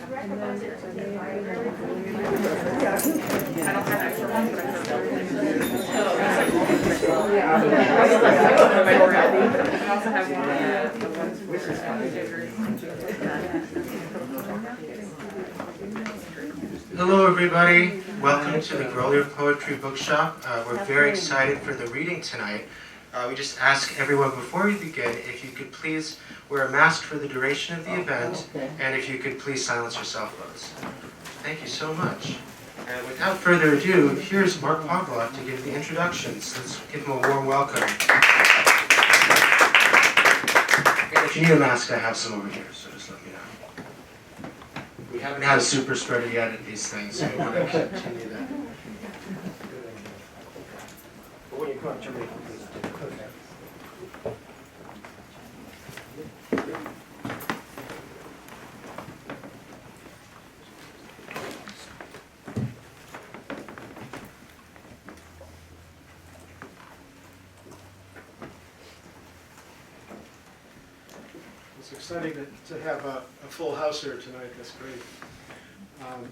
Hello everybody, welcome to the Grolier Poetry Bookshop. We're very excited for the reading tonight. We just ask everyone before we begin if you could please wear a mask for the duration of the event, and if you could please silence your cell phones. Thank you so much. And without further ado, here's Mark Pawlak to give the introductions. Let's give him a warm welcome. And if you need a mask, I have some over here, so just let me know. We haven't had a super spreader yet at these things, so we want to continue that. But when you come to me, please do. It's exciting to have a full house here tonight. That's great. I'm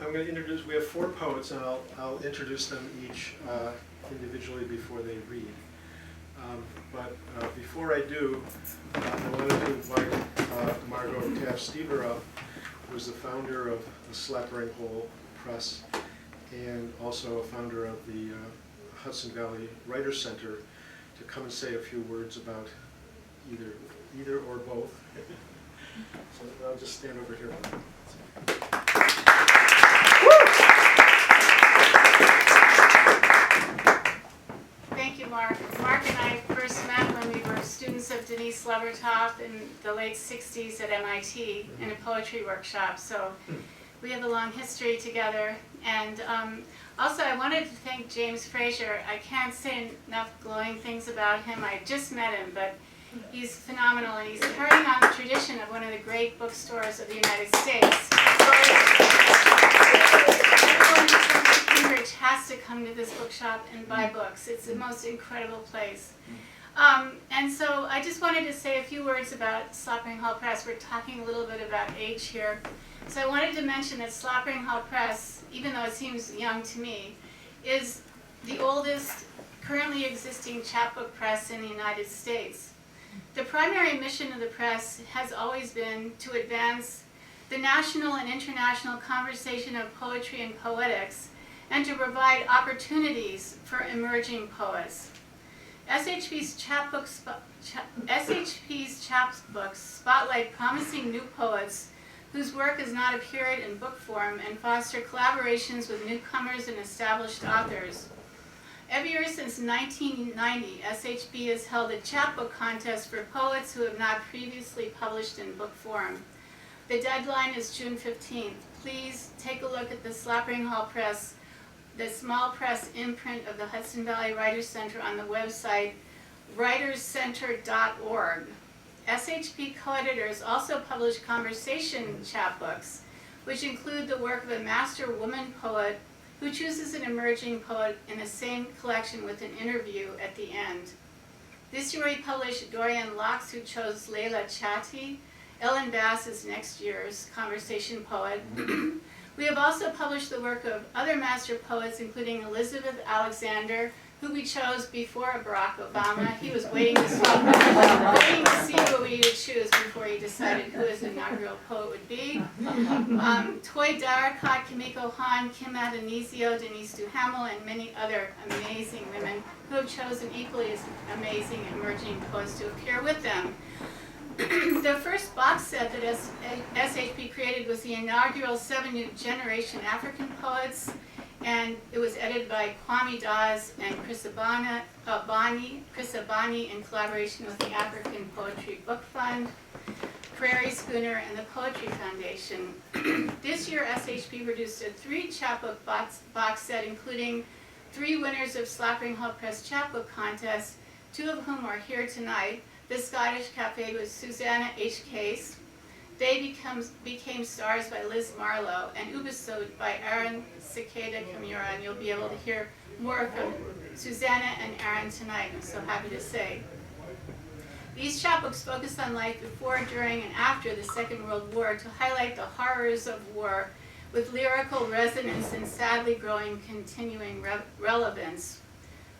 going to introduce, we have 4 poets, and I'll introduce them each individually before they read. But before I do, I wanted to invite Margo Taft Stever up, who is the founder of the Slapering Hol Press and also a founder of the Hudson Valley Writers Center, to come and say a few words about either or both. So I'll just stand over here. Thank you, Mark. Mark and I first met when we were students of Denise Levertov in the late 60s at MIT in a poetry workshop. So we have a long history together. And also I wanted to thank James Frazier. I can't say enough glowing things about him. I just met him, but he's phenomenal, and he's carrying on the tradition of one of the great bookstores of the United States. Everyone in Cambridge has to come to this bookshop and buy books. It's the most incredible place. And so I just wanted to say a few words about Slapering Hol Press. We're talking a little bit about age here. So I wanted to mention that Slapering Hol Press, even though it seems young to me, is the oldest currently existing chapbook press in the United States. The primary mission of the press has always been to advance the national and international conversation of poetry and poetics, and to provide opportunities for emerging poets. SHP's chapbooks spotlight promising new poets whose work has not appeared in book form and foster collaborations with newcomers and established authors. Every year since 1990, SHP has held a chapbook contest for poets who have not previously published in book form. The deadline is June 15th. Please take a look at the Slapering Hol Press, the small press imprint of the Hudson Valley Writers Center on the website writerscenter.org. SHP co-editors also publish conversation chapbooks, which include the work of a master woman poet who chooses an emerging poet in the same collection with an interview at the end. This year we published Dorian Locks, who chose Leila Chatti. Ellen Bass is next year's conversation poet. We have also published the work of other master poets, including Elizabeth Alexander, who we chose before Barack Obama. He was waiting to see who we would choose before he decided who his inaugural poet would be. Toy Daracot, Kimiko Han, Kim Adonisio, Denise Duhamel, and many other amazing women who have chosen equally as amazing emerging poets to appear with them. The first box set that SHP created was the inaugural 7 New Generation African Poets, and it was edited by Kwame Dawes and Chris Abani in collaboration with the African Poetry Book Fund, Prairie Schooner, and the Poetry Foundation. This year, SHP produced a 3 chapbook box set, including 3 winners of Slapering Hol Press chapbook contest, 2 of whom are here tonight. The Scottish Cafe was Susana H. They became stars by Liz Marlowe, and Ubisode by Aaron Caycedo-Kimura, and you'll be able to hear more from Susana and Aaron tonight, I'm so happy to say. These chapbooks focus on life before, during, and after the Second World War to highlight the horrors of war with lyrical resonance and sadly growing continuing relevance.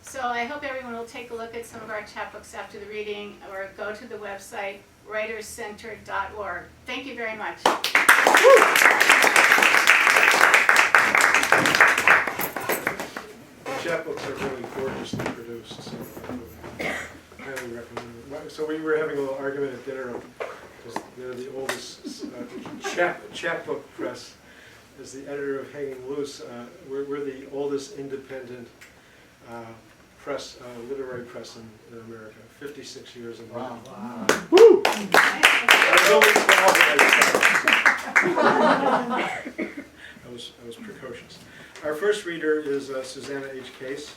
So I hope everyone will take a look at some of our chapbooks after the reading or go to the website writerscenter.org. Thank you very much. The chapbooks are really gorgeously produced, so I highly recommend it. So we were having a little argument at dinner because they're the oldest chapbook press. As the editor of Hanging Loose, we're the oldest independent press, literary press in America. 56 years in. Wow. Woo! I was precocious. Our first reader is Susana H. Case.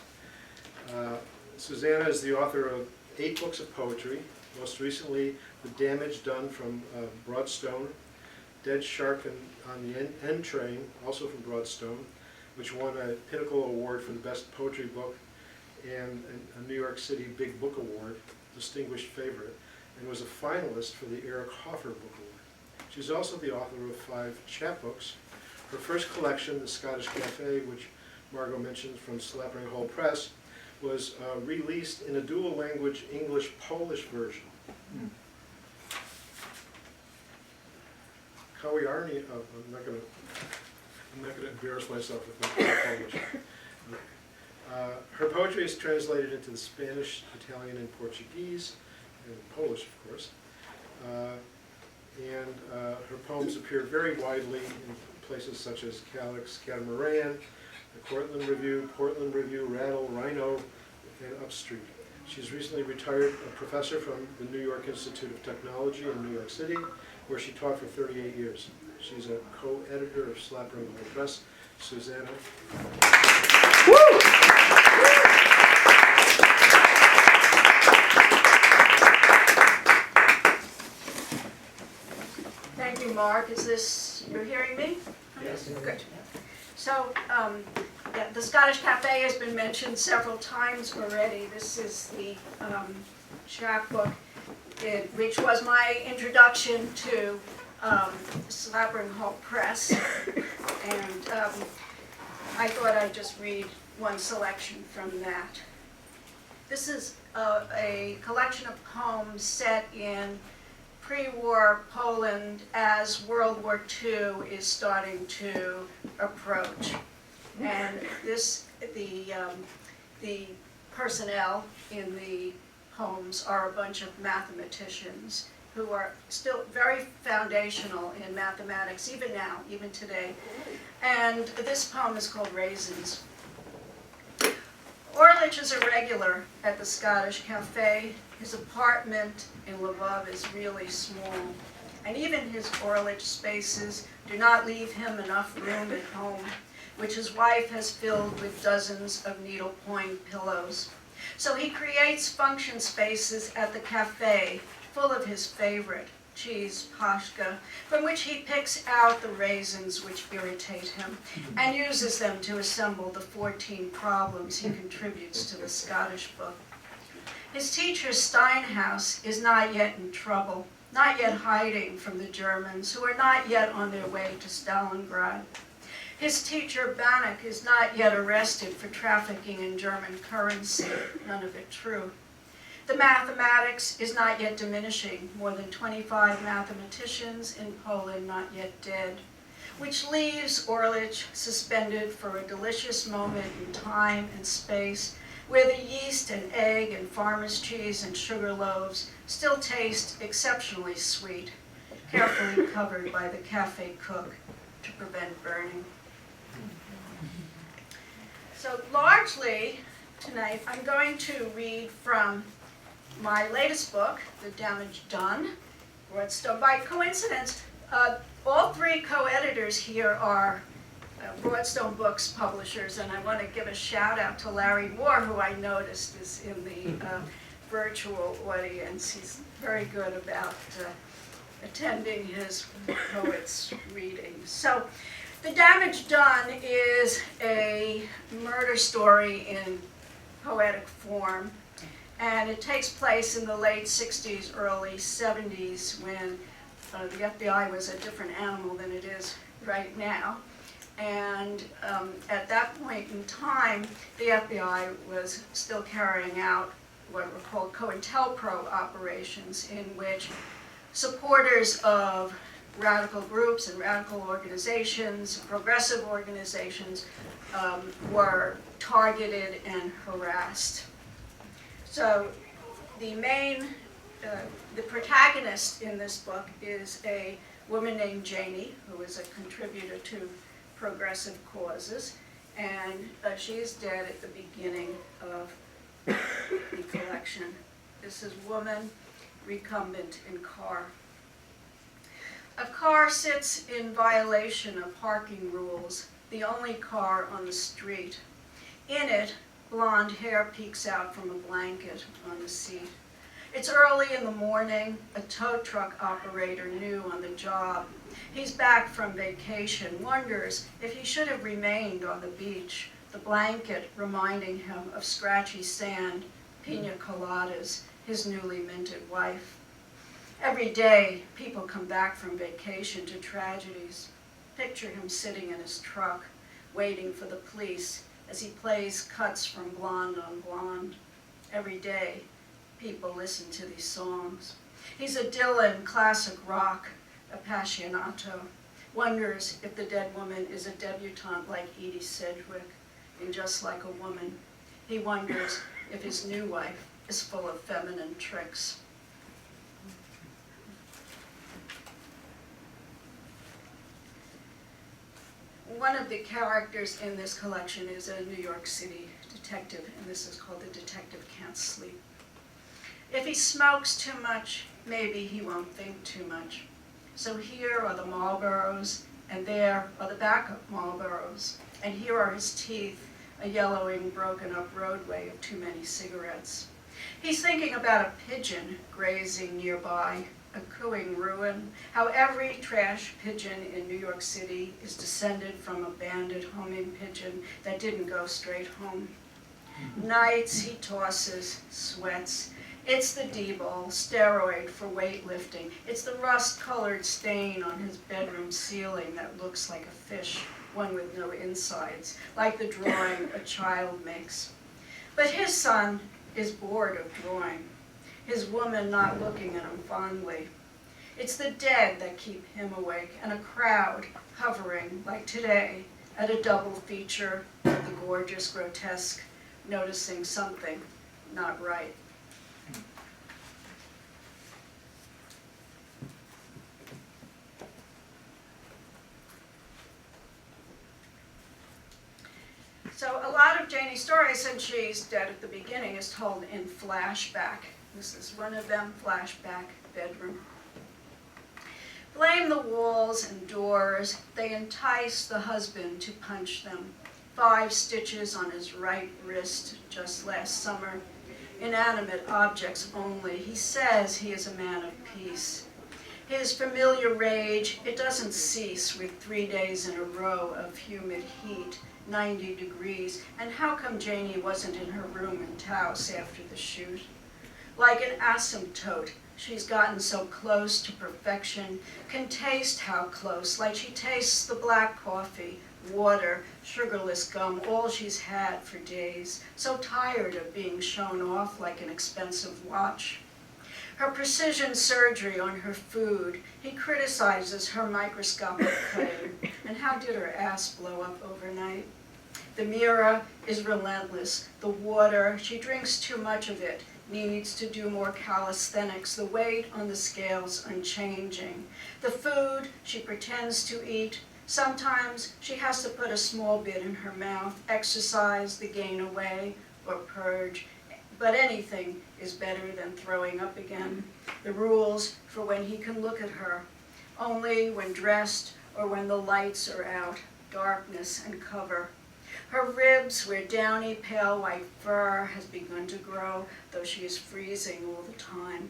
Susana is the author of 8 books of poetry, most recently The Damage Done from Broadstone, Dead Shark on the N Train, also from Broadstone, which won a Pinnacle Award for the best poetry book and a New York City Big Book Award, distinguished favorite, and was a finalist for the Eric Hoffer Book Award. She's also the author of 5 chapbooks. Her first collection, The Scottish Cafe, which Margo mentioned from Slapering Hol Press, was released in a dual language English-Polish version. Kawiarni, I'm not going to embarrass myself with my Polish. Her poetry is translated into the Spanish, Italian, and Portuguese, and Polish, of course. Her poems appear very widely in places such as CALYX, Catamaran, the Cortland Review, Portland Review, Rattle, RHINO, and Upstreet. She's recently retired a professor from the New York Institute of Technology in New York City, where she taught for 38 years. She's a co-editor of Slapering Hol Press. Susana. Thank you, Mark. You're hearing me? Yes. Good. So, yeah, the Scottish Cafe has been mentioned several times already. This is the chapbook, which was my introduction to Slapering Hol Press. And I thought I'd just read one selection from that. This is a collection of poems set in pre-war Poland as World War II is starting to approach. And the personnel in the poems are a bunch of mathematicians who are still very foundational in mathematics, even now, even today. And this poem is called Raisins. Orlich is a regular at the Scottish Cafe. His apartment in Lvov is really small, and even his Orlich spaces do not leave him enough room at home, which his wife has filled with dozens of needlepoint pillows. So he creates function spaces at the cafe, full of his favorite, cheese, pashka, from which he picks out the raisins which irritate him, and uses them to assemble the 14 problems he contributes to the Scottish book. His teacher, Steinhaus, is not yet in trouble, not yet hiding from the Germans, who are not yet on their way to Stalingrad. His teacher, Bannock, is not yet arrested for trafficking in German currency, none of it true. The mathematics is not yet diminishing, more than 25 mathematicians in Poland not yet dead, which leaves Orlich suspended for a delicious moment in time and space where the yeast and egg and farmer's cheese and sugar loaves still taste exceptionally sweet, carefully covered by the cafe cook to prevent burning. So largely tonight I'm going to read from my latest book, The Damage Done, Broadstone. By coincidence, all 3 co-editors here are Broadstone Books publishers, and I want to give a shout out to Larry Moore, who I noticed is in the virtual audience. He's very good about attending his poets' readings. So, The Damage Done is a murder story in poetic form. And it takes place in the late 60s, early 70s, when the FBI was a different animal than it is right now. And at that point in time, the FBI was still carrying out what were called COINTELPRO operations, in which supporters of radical groups and radical organizations, progressive organizations, were targeted and harassed. So the protagonist in this book is a woman named Janie, who is a contributor to progressive causes, and she is dead at the beginning of the collection. This is woman recumbent in car. A car sits in violation of parking rules, the only car on the street. In it, blonde hair peeks out from a blanket on the seat. It's early in the morning, a tow truck operator new on the job. He's back from vacation, wonders if he should have remained on the beach, the blanket reminding him of scratchy sand, pina coladas, his newly minted wife. Every day, people come back from vacation to tragedies. Picture him sitting in his truck, waiting for the police as he plays cuts from Blonde on Blonde. Every day, people listen to these songs. He's a Dylan classic rock appassionato, wonders if the dead woman is a debutante like Edie Sedgwick in Just Like a Woman. He wonders if his new wife is full of feminine tricks. One of the characters in this collection is a New York City detective, and this is called The Detective Can't Sleep. If he smokes too much, maybe he won't think too much. So here are the Marlboros, and there are the backup Marlboros, and here are his teeth, a yellowing, broken up roadway of too many cigarettes. He's thinking about a pigeon grazing nearby, a cooing ruin, how every trash pigeon in New York City is descended from a banded homing pigeon that didn't go straight home. Nights he tosses, sweats. It's the D-ball, steroid for weightlifting. It's the rust-colored stain on his bedroom ceiling that looks like a fish, one with no insides, like the drawing a child makes. But his son is bored of drawing, his woman not looking at him fondly. It's the dead that keep him awake, and a crowd hovering, like today, at a double feature of the gorgeous grotesque, noticing something not right. So a lot of Janie's stories, since she's dead at the beginning, is told in flashback. This is one of them, flashback bedroom. Blame the walls and doors. They entice the husband to punch them. 5 stitches on his right wrist just last summer. Inanimate objects only. He says he is a man of peace. His familiar rage, it doesn't cease with 3 days in a row of humid heat, 90 degrees. And how come Janie wasn't in her room in Taos after the shoot? Like an asymptote, she's gotten so close to perfection, can taste how close, like she tastes the black coffee, water, sugarless gum, all she's had for days, so tired of being shown off like an expensive watch. Her precision surgery on her food, he criticizes her microscopic cutting, and how did her ass blow up overnight? The mirror is relentless, the water, she drinks too much of it, needs to do more calisthenics, the weight on the scales unchanging. The food she pretends to eat, sometimes she has to put a small bit in her mouth, exercise the gain away, or purge, but anything is better than throwing up again. The rules for when he can look at her, only when dressed or when the lights are out, darkness and cover. Her ribs, where downy, pale white fur has begun to grow, though she is freezing all the time.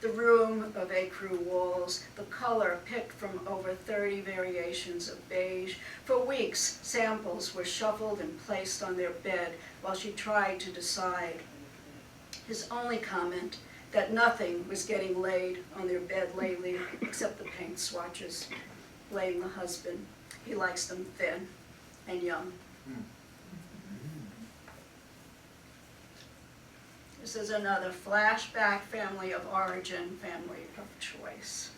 The room of ecru walls, the color picked from over 30 variations of beige. For weeks, samples were shuffled and placed on their bed while she tried to decide. His only comment, that nothing was getting laid on their bed lately except the paint swatches. Blame the husband. He likes them thin and young. This is another flashback, family of origin, family of choice.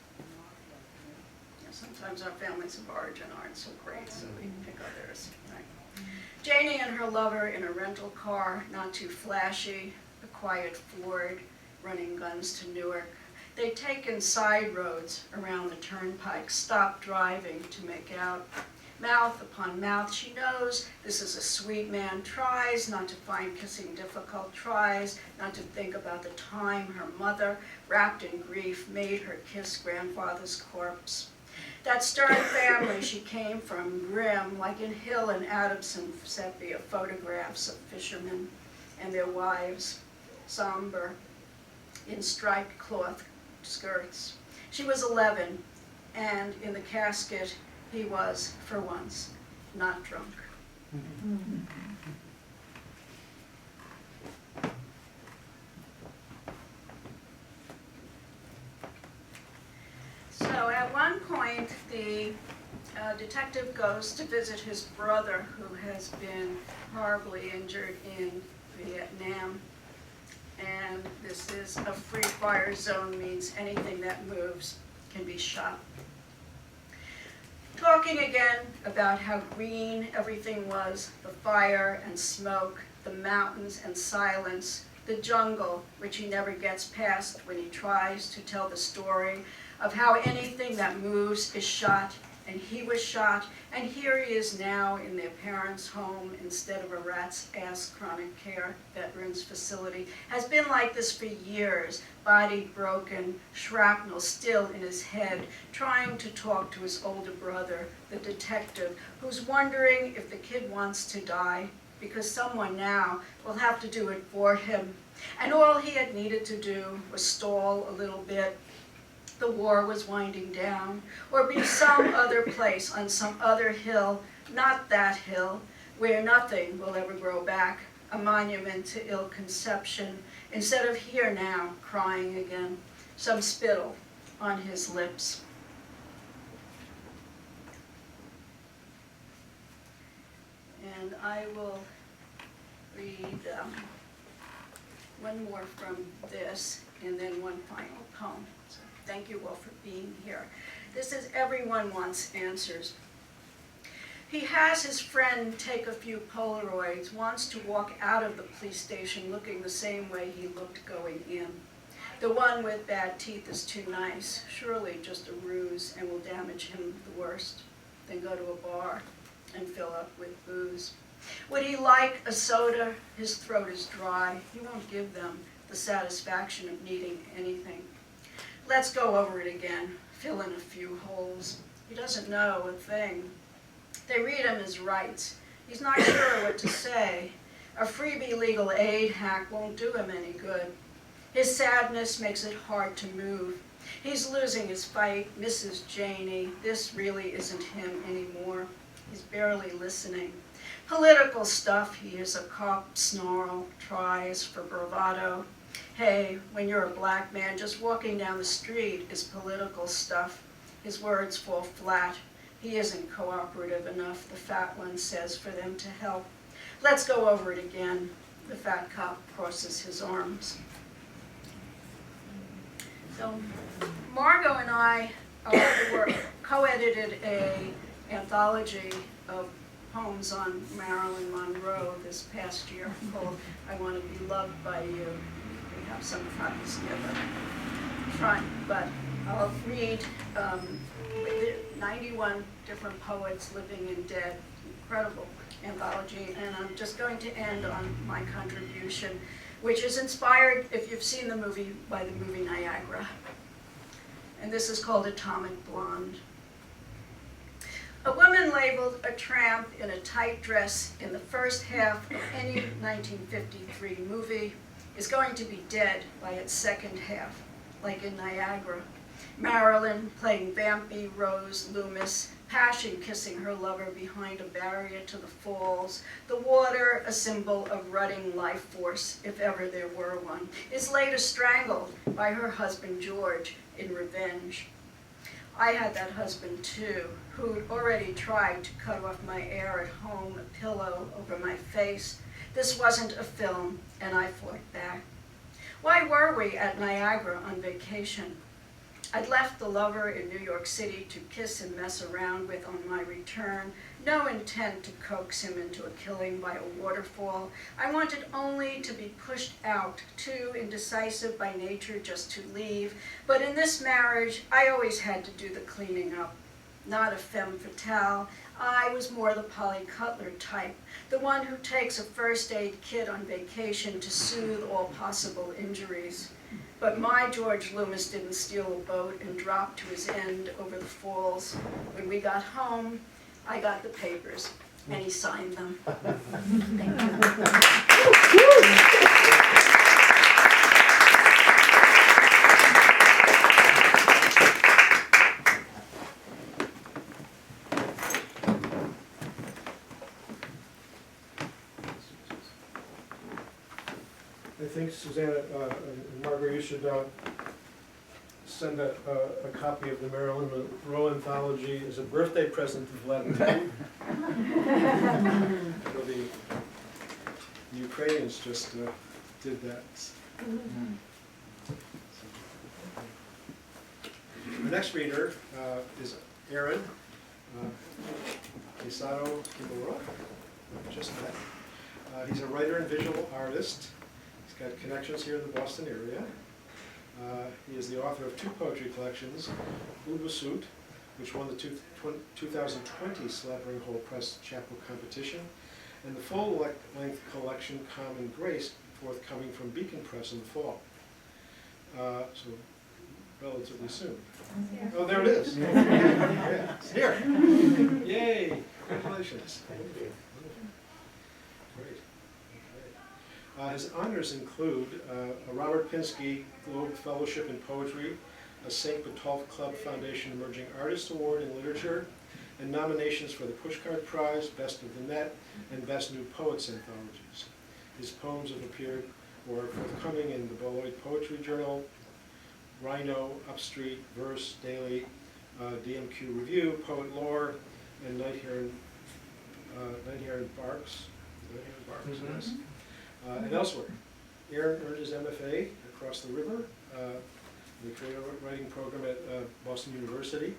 Sometimes our families of origin aren't so great, so we pick others. Right. Janie and her lover in a rental car, not too flashy, a quiet Ford, running guns to Newark. They'd taken side roads around the turnpike, stopped driving to make out. Mouth upon mouth, she knows this is a sweet man, tries not to find kissing difficult, tries not to think about the time her mother, wrapped in grief, made her kiss grandfather's corpse. That stern family she came from, grim, like in Hill and Adamson sepia photographs of fishermen and their wives, somber, in striped cloth skirts. She was 11, and in the casket, he was, for once, not drunk. So at one point, the detective goes to visit his brother, who has been horribly injured in Vietnam. And this is a free fire zone, means anything that moves can be shot. Talking again about how green everything was, the fire and smoke, the mountains and silence, the jungle, which he never gets past when he tries to tell the story of how anything that moves is shot, and he was shot, and here he is now in their parents' home instead of a rat's ass chronic care veterans facility. Has been like this for years, body broken, shrapnel still in his head, trying to talk to his older brother, the detective, who's wondering if the kid wants to die, because someone now will have to do it for him. And all he had needed to do was stall a little bit. The war was winding down, or be some other place on some other hill, not that hill, where nothing will ever grow back, a monument to ill conception, instead of here now, crying again, some spittle on his lips. And I will read one more from this, and then one final poem. So thank you all for being here. This is Everyone Wants Answers. He has his friend take a few Polaroids, wants to walk out of the police station looking the same way he looked going in. The one with bad teeth is too nice, surely just a ruse, and will damage him the worst. Then go to a bar and fill up with booze. Would he like a soda? His throat is dry. He won't give them the satisfaction of needing anything. Let's go over it again, fill in a few holes. He doesn't know a thing. They read him his rights. He's not sure what to say. A freebie legal aid hack won't do him any good. His sadness makes it hard to move. He's losing his fight, Mrs. Janey. This really isn't him anymore. He's barely listening. Political stuff, he hears a cop snarl, tries for bravado. Hey, when you're a black man, just walking down the street is political stuff. His words fall flat. He isn't cooperative enough, the fat one says, for them to help. Let's go over it again. The fat cop crosses his arms. So Margo and I co-edited an anthology of poems on Marilyn Monroe this past year called I Want to Be Loved by You. We have some copies near the front, but I'll read 91 different poets, living and dead, incredible anthology, and I'm just going to end on my contribution, which is inspired, if you've seen the movie, by the movie Niagara. And this is called Atomic Blonde. A woman labeled a tramp in a tight dress in the first half of any 1953 movie is going to be dead by its second half, like in Niagara. Marilyn playing vampy Rose Loomis, passion kissing her lover behind a barrier to the falls. The water, a symbol of rutting life force, if ever there were one, is later strangled by her husband George in revenge. I had that husband too, who'd already tried to cut off my air at home, a pillow over my face. This wasn't a film, and I fought back. Why were we at Niagara on vacation? I'd left the lover in New York City to kiss and mess around with on my return, no intent to coax him into a killing by a waterfall. I wanted only to be pushed out, too indecisive by nature just to leave. But in this marriage, I always had to do the cleaning up. Not a femme fatale. I was more the Polly Cutler type, the one who takes a first aid kit on vacation to soothe all possible injuries. But my George Loomis didn't steal a boat and drop to his end over the falls. When we got home, I got the papers, and he signed them. Thank you. I think Susana and Margo, you should send a copy of the Marilyn Monroe anthology as a birthday present to Vladimir. The Ukrainians just did that. The next reader is Aaron Caycedo-Kimura, just met. He's a writer and visual artist. He's got connections here in the Boston area. He is the author of two poetry collections, Ubasut, which won the 2020 Slapering Hol Press chapbook competition, and the full-length collection, Common Grace, forthcoming from Beacon Press in the fall. So, relatively soon. Oh, there it is. Yeah, it's here. Yay! Congratulations. Great. Okay. His honors include a Robert Pinsky Globe Fellowship in Poetry, a St. Botolph Club Foundation Emerging Artist Award in Literature, and nominations for the Pushcart Prize, Best of the Net, and Best New Poets Anthologies. His poems have appeared or are forthcoming in the Beloit Poetry Journal, RHINO, Upstreet, Verse, Daily, DMQ Review, Poet Lore, and Night Heron Barks, yes, and elsewhere. Aaron earned his MFA across the river in the creative writing program at Boston University,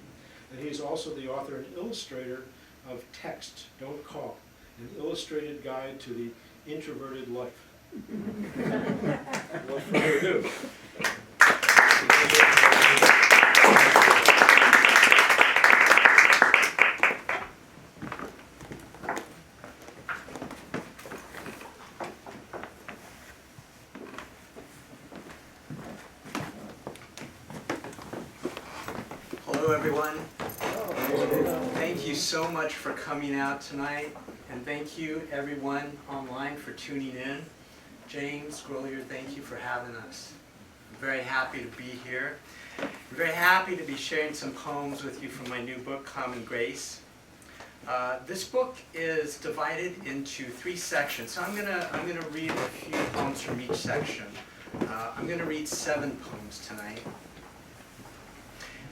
and he's also the author and illustrator of Text, Don't Call, an illustrated guide to the introverted life. Without further ado. Hello, everyone. Thank you so much for coming out tonight, and thank you, everyone online, for tuning in. James, Grolier, thank you for having us. I'm very happy to be here. I'm very happy to be sharing some poems with you from my new book, Common Grace. This book is divided into 3 sections, so I'm gonna read a few poems from each section. I'm gonna read 7 poems tonight.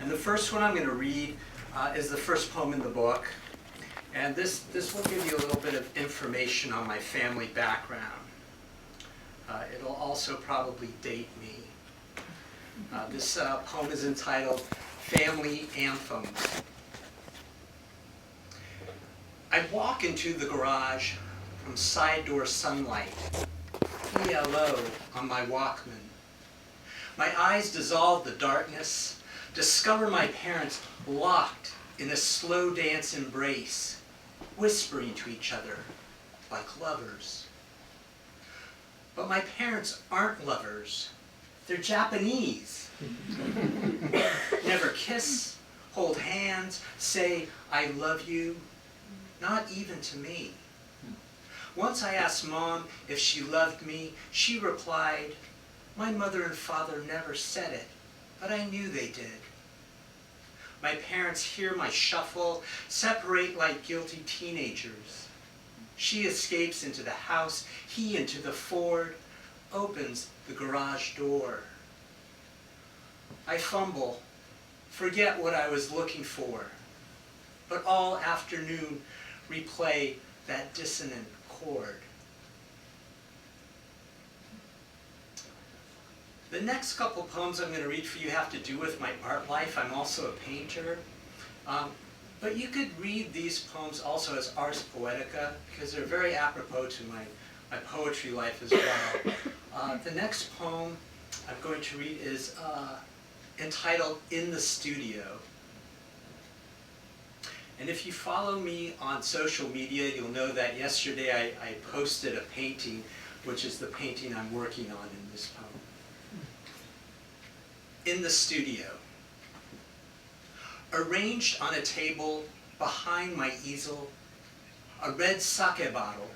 And the first one I'm going to read is the first poem in the book. And this will give you a little bit of information on my family background. It'll also probably date me. This poem is entitled Family Anthems. I walk into the garage from side door sunlight, ELO on my Walkman. My eyes dissolve the darkness, discover my parents locked in a slow dance embrace, whispering to each other like lovers. But my parents aren't lovers. They're Japanese. Never kiss, hold hands, say, I love you, not even to me. Once I asked Mom if she loved me, she replied, my mother and father never said it, but I knew they did. My parents hear my shuffle, separate like guilty teenagers. She escapes into the house, he into the Ford, opens the garage door. I fumble, forget what I was looking for, but all afternoon replay that dissonant chord. The next couple poems I'm going to read for you have to do with my art life. I'm also a painter. But you could read these poems also as ars poetica, because they're very apropos to my poetry life as well. The next poem I'm going to read is entitled In the Studio. And if you follow me on social media, you'll know that yesterday I posted a painting, which is the painting I'm working on in this poem. In the studio. Arranged on a table behind my easel, a red sake bottle,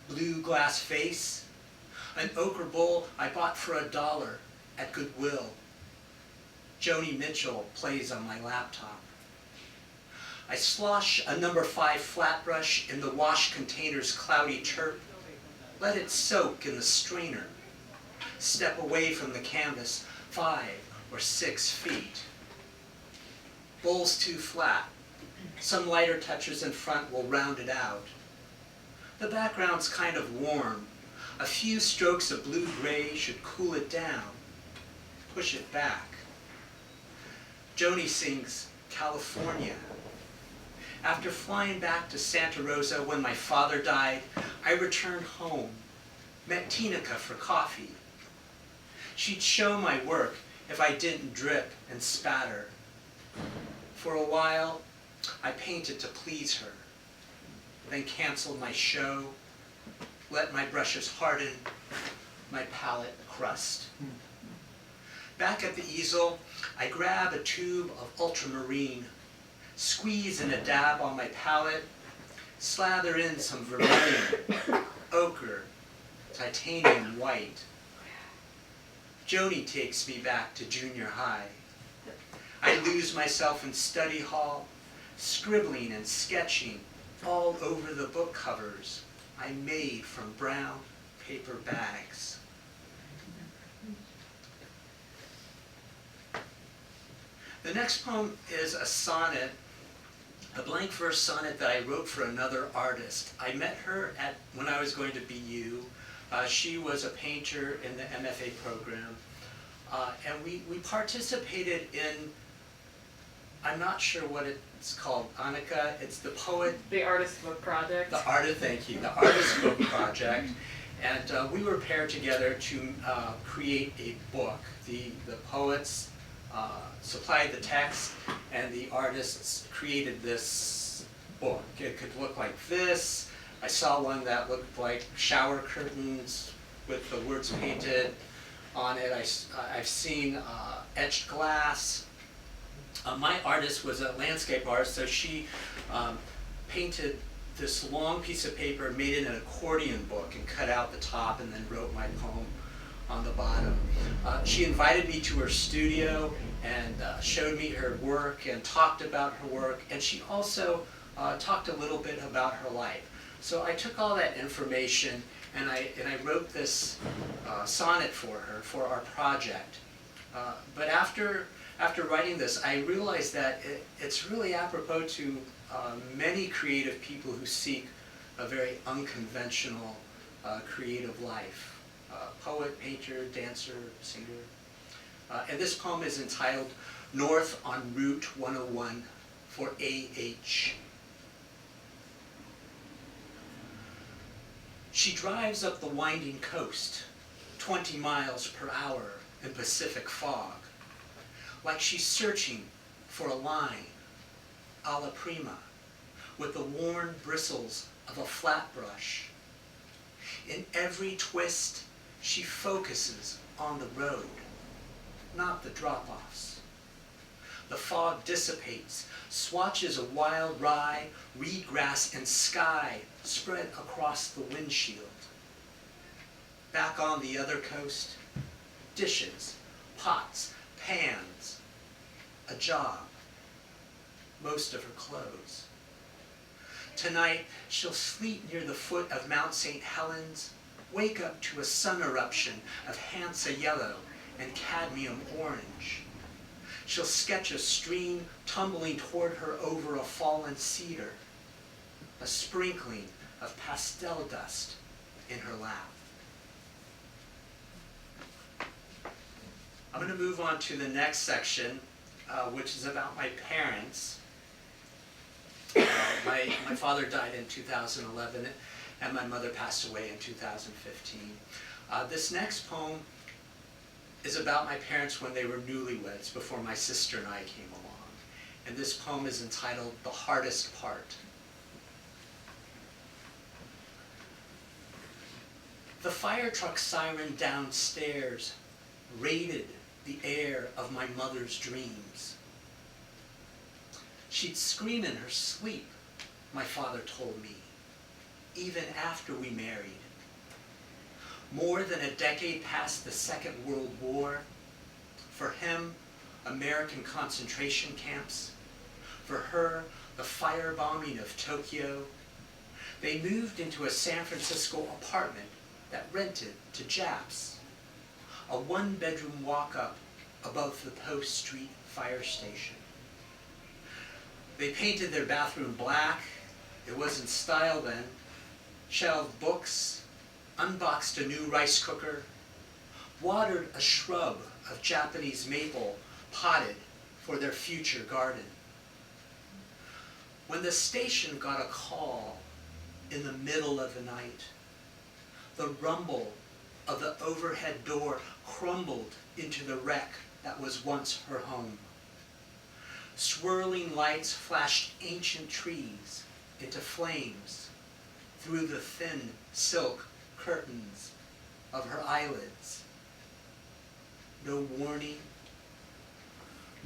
blue glass vase, an ochre bowl I bought for $1 at Goodwill. Joni Mitchell plays on my laptop. I slosh a number 5 flat brush in the wash container's cloudy chirp, let it soak in the strainer. Step away from the canvas 5 or 6 feet. Bowl's too flat. Some lighter touches in front will round it out. The background's kind of warm. A few strokes of blue-gray should cool it down, push it back. Joni sings California. After flying back to Santa Rosa when my father died, I returned home, met Tinica for coffee. She'd show my work if I didn't drip and spatter. For a while, I painted to please her, then canceled my show, let my brushes harden, my palette crust. Back at the easel, I grab a tube of ultramarine, squeeze in a dab on my palette, slather in some vermilion, ochre, titanium white. Joni takes me back to junior high. I lose myself in study hall, scribbling and sketching all over the book covers I made from brown paper bags. The next poem is a sonnet, a blank verse sonnet that I wrote for another artist. I met her when I was going to BU. She was a painter in the MFA program. And we participated in, I'm not sure what it's called, Annika, it's the poet. The Artist Book Project. Thank you, the Artist Book Project. And we were paired together to create a book. The poets supplied the text, and the artists created this book. It could look like this. I saw one that looked like shower curtains with the words painted on it. I've seen etched glass. My artist was a landscape artist, so she painted this long piece of paper, made it an accordion book, and cut out the top, and then wrote my poem on the bottom. She invited me to her studio and showed me her work and talked about her work, and she also talked a little bit about her life. So I took all that information and I wrote this sonnet for her for our project. But after writing this, I realized that it's really apropos to many creative people who seek a very unconventional creative life. Poet, painter, dancer, singer. And this poem is entitled North on Route 101 for A.H. She drives up the winding coast, 20 miles per hour in Pacific fog, like she's searching for a line, a la prima, with the worn bristles of a flat brush. In every twist, she focuses on the road, not the drop-offs. The fog dissipates, swatches of wild rye, reed grass, and sky spread across the windshield. Back on the other coast, dishes, pots, pans, a job, most of her clothes. Tonight, she'll sleep near the foot of Mount St. Helens, wake up to a sun eruption of Hansa yellow and cadmium orange. She'll sketch a stream tumbling toward her over a fallen cedar, a sprinkling of pastel dust in her lap. I'm going to move on to the next section, which is about my parents. My father died in 2011, and my mother passed away in 2015. This next poem is about my parents when they were newlyweds, before my sister and I came along. And this poem is entitled The Hardest Part. The fire truck siren downstairs raided the air of my mother's dreams. She'd scream in her sleep, my father told me, even after we married. More than a decade past the Second World War, for him, American concentration camps, for her, the firebombing of Tokyo. They moved into a San Francisco apartment that rented to Japs, a one-bedroom walk-up above the Post Street fire station. They painted their bathroom black. It was in style then. Shelved books, unboxed a new rice cooker, watered a shrub of Japanese maple potted for their future garden. When the station got a call in the middle of the night, the rumble of the overhead door crumbled into the wreck that was once her home. Swirling lights flashed ancient trees into flames through the thin silk curtains of her eyelids. No warning,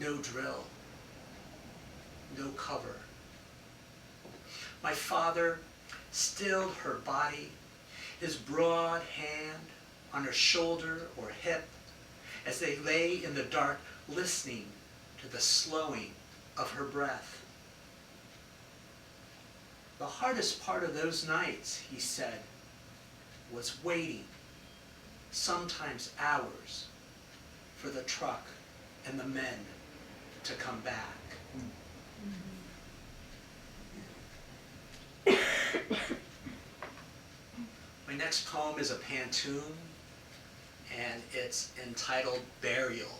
no drill, no cover. My father stilled her body, his broad hand on her shoulder or hip, as they lay in the dark listening to the slowing of her breath. The hardest part of those nights, he said, was waiting, sometimes hours, for the truck and the men to come back. My next poem is a pantoum, and it's entitled Burial.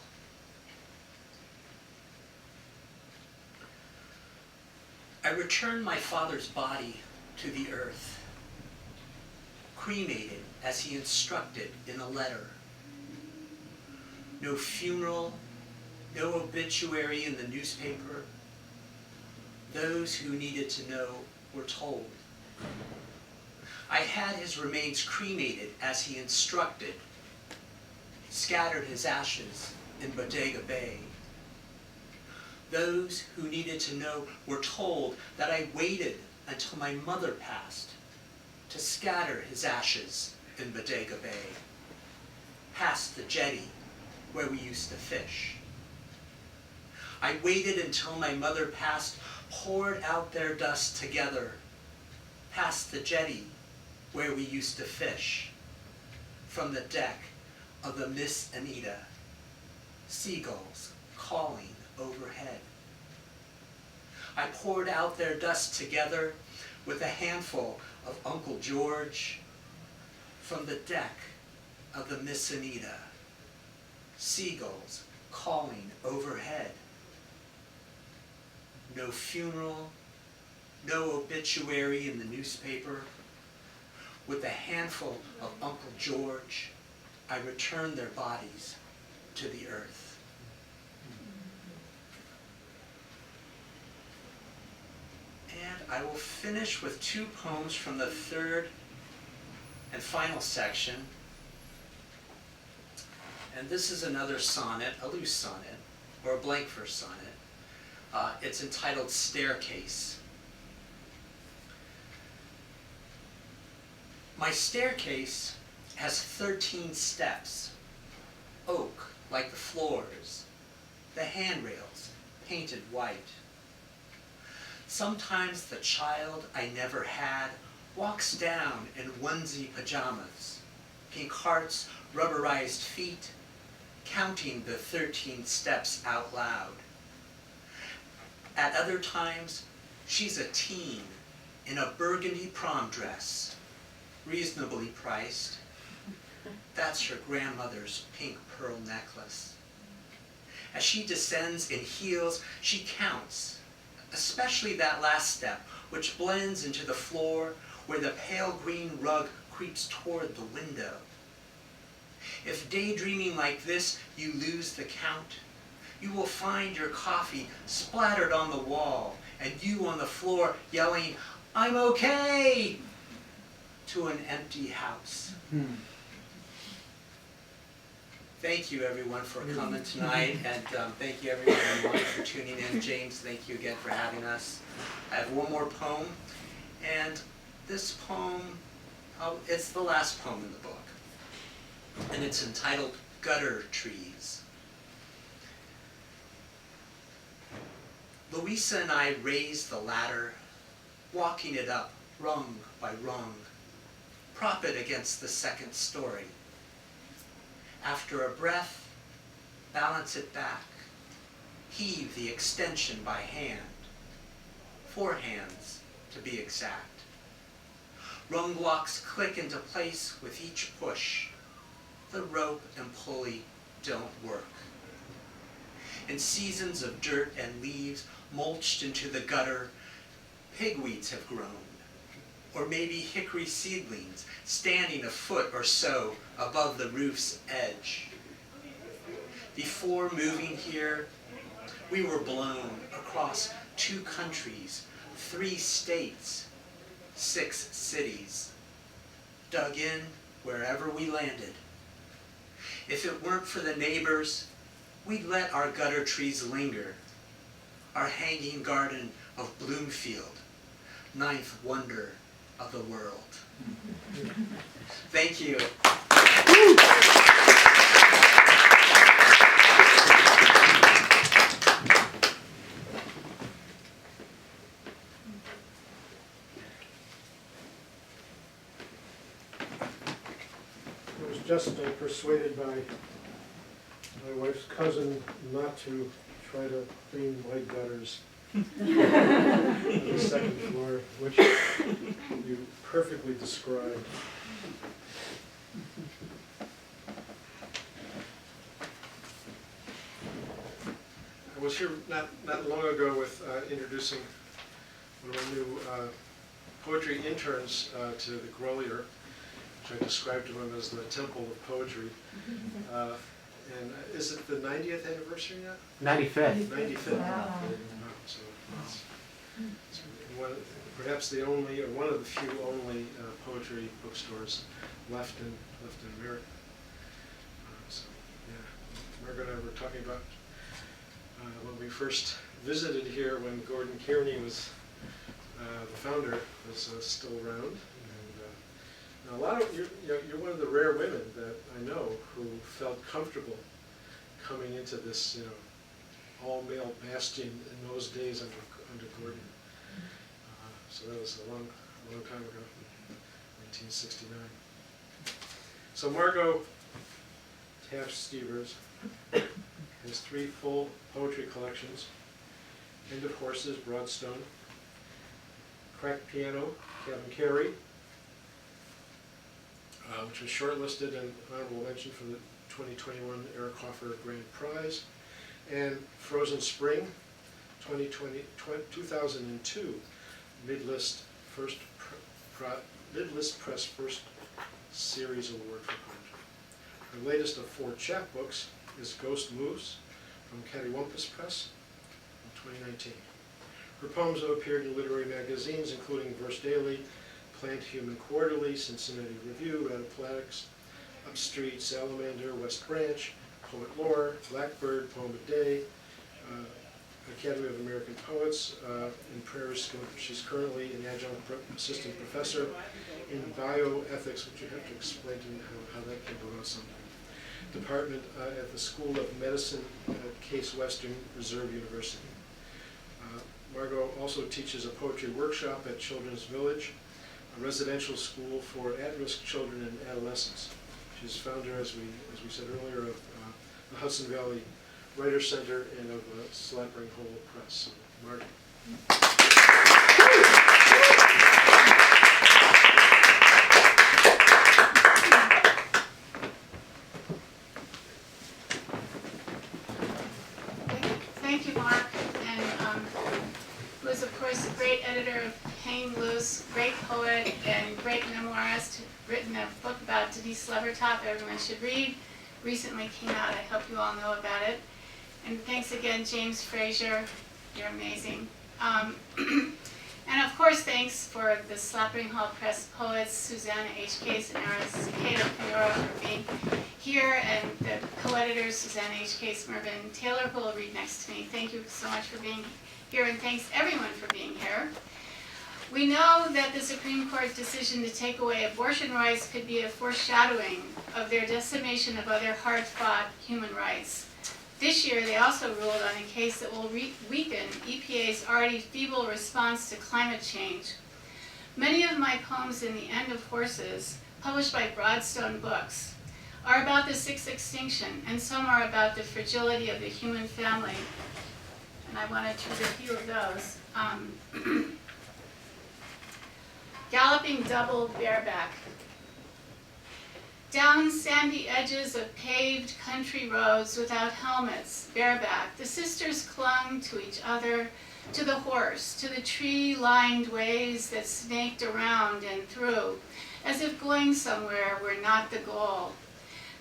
I returned my father's body to the earth, cremated as he instructed in a letter. No funeral, no obituary in the newspaper. Those who needed to know were told. I had his remains cremated as he instructed, scattered his ashes in Bodega Bay. Those who needed to know were told that I waited until my mother passed to scatter his ashes in Bodega Bay, past the jetty where we used to fish. I waited until my mother passed, poured out their dust together, past the jetty where we used to fish, from the deck of the Miss Anita, seagulls calling overhead. I poured out their dust together with a handful of Uncle George, from the deck of the Miss Anita, seagulls calling overhead. No funeral, no obituary in the newspaper. With a handful of Uncle George, I returned their bodies to the earth. And I will finish with two poems from the third and final section. And this is another sonnet, a loose sonnet, or a blank verse sonnet. It's entitled Staircase. My staircase has 13 steps, oak like the floors, the handrails painted white. Sometimes the child I never had walks down in onesie pajamas, pink hearts, rubberized feet, counting the 13 steps out loud. At other times, she's a teen in a burgundy prom dress, reasonably priced. That's her grandmother's pink pearl necklace. As she descends in heels, she counts, especially that last step, which blends into the floor where the pale green rug creeps toward the window. If daydreaming like this, you lose the count, you will find your coffee splattered on the wall and you on the floor yelling, "I'm okay!" to an empty house. Thank you everyone for coming tonight, and thank you everyone online for tuning in. James, thank you again for having us. I have one more poem, and this poem, it's the last poem in the book, and it's entitled Gutter Trees. Louisa and I raised the ladder, walking it up rung by rung, prop it against the second story. After a breath, balance it back, heave the extension by hand, 4 hands to be exact. Rung blocks click into place with each push. The rope and pulley don't work. In seasons of dirt and leaves mulched into the gutter, pigweeds have grown, or maybe hickory seedlings standing a foot or so above the roof's edge. Before moving here, we were blown across 2 countries, 3 states, 6 cities, dug in wherever we landed. If it weren't for the neighbors, we'd let our gutter trees linger, our hanging garden of Bloomfield, 9th wonder of the world. Thank you. I was just persuaded by my wife's cousin not to try to clean white gutters on the second floor, which you perfectly described. I was here not long ago with introducing one of our new poetry interns to the Grolier, which I described to him as the temple of poetry. And is it the 90th anniversary yet? 95th. 95th. Wow. So it's perhaps the only, or one of the few only poetry bookstores left in America. So yeah, Margo and I were talking about when we first visited here, when Gordon Kearney was the founder, was still around. Now, a lot of you're one of the rare women that I know who felt comfortable coming into this all-male bastion in those days under Gordon. So that was a long time ago, 1969. So Margo Taft Stever has 3 full poetry collections: End of Horses, Broadstone; Cracked Piano, CavanKerry, which was shortlisted and honorable mention for the 2021 Eric Hoffer Grand Prize; and Frozen Spring, 2002 Midlist Press First Series Award for poetry. The latest of 4 chapbooks is Ghost Moves from Kattywompus Press in 2019. Her poems have appeared in literary magazines including Verse Daily, Plant Human Quarterly, Cincinnati Review, Rattle, Upstreet, Salamander, West Branch, Poet Lore, Blackbird, Poem a Day, Academy of American Poets, in Prairie School. She's currently an adjunct assistant professor in bioethics, which you have to explain to me how that came about sometime. Department at the School of Medicine at Case Western Reserve University. Margo also teaches a poetry workshop at Children's Village, a residential school for at-risk children and adolescents. She's founder, as we said earlier, of the Hudson Valley Writers Center and of Slapering Hol Press. Margo. Thank you, Mark, and who is, of course, a great editor of Hang Loose, great poet, and great memoirist, written a book about Denise Levertop everyone should read. Recently came out. I hope you all know about it. And thanks again, James Frazier. You're amazing. And of course, thanks for the Slapering Hol Press poets, Susana H, Caycedo-Kimura, for being here, and the co-editors, Susana H, Mervyn, Taylor, who will read next to me. Thank you so much for being here, and thanks everyone for being here. We know that the Supreme Court decision to take away abortion rights could be a foreshadowing of their decimation of other hard-fought human rights. This year, they also ruled on a case that will weaken EPA's already feeble response to climate change. Many of my poems in The End of Horses, published by Broadstone Books, are about the sixth extinction, and some are about the fragility of the human family. And I wanted to read a few of those. Galloping Double Bareback. Down sandy edges of paved country roads without helmets, bareback, the sisters clung to each other, to the horse, to the tree-lined ways that snaked around and through, as if going somewhere were not the goal.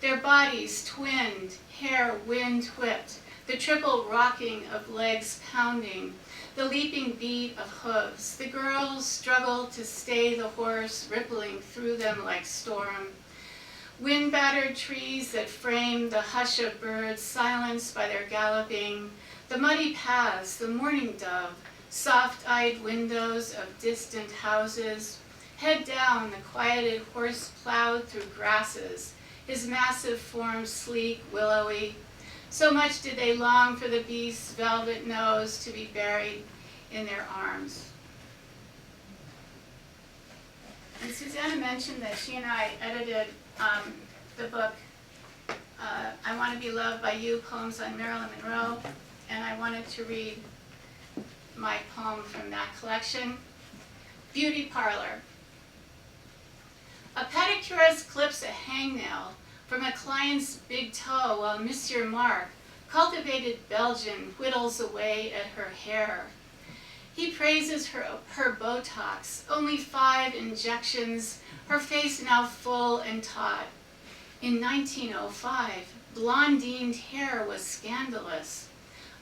Their bodies twinned, hair wind-whipped, the triple rocking of legs pounding, the leaping beat of hooves. The girls struggled to stay the horse, rippling through them like storm. Wind-battered trees that framed the hush of birds silenced by their galloping, the muddy paths, the mourning dove, soft-eyed windows of distant houses. Head down, the quieted horse plowed through grasses, his massive form sleek, willowy. So much did they long for the beast's velvet nose to be buried in their arms. And Susana mentioned that she and I edited the book, I Want to Be Loved by You, Poems on Marilyn Monroe, and I wanted to read my poem from that collection, Beauty Parlor. A pedicurist clips a hangnail from a client's big toe while Monsieur Mark, cultivated Belgian, whittles away at her hair. He praises her Botox, only 5 injections, her face now full and taut. In 1905, blondined hair was scandalous.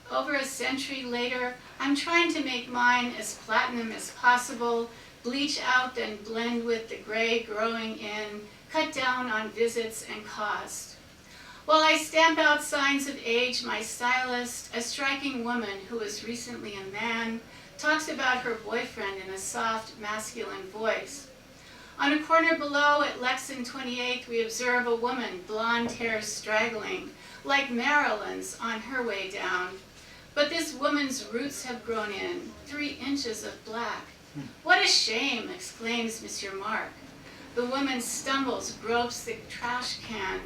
Over a century later, I'm trying to make mine as platinum as possible, bleach out then blend with the gray growing in, cut down on visits and cost. While I stamp out signs of age, my stylist, a striking woman who was recently a man, talks about her boyfriend in a soft, masculine voice. On a corner below at Lex and 28th, we observe a woman, blonde hair straggling, like Marilyn's on her way down. But this woman's roots have grown in, 3 inches of black. What a shame, exclaims Monsieur Mark. The woman stumbles, gropes the trash can,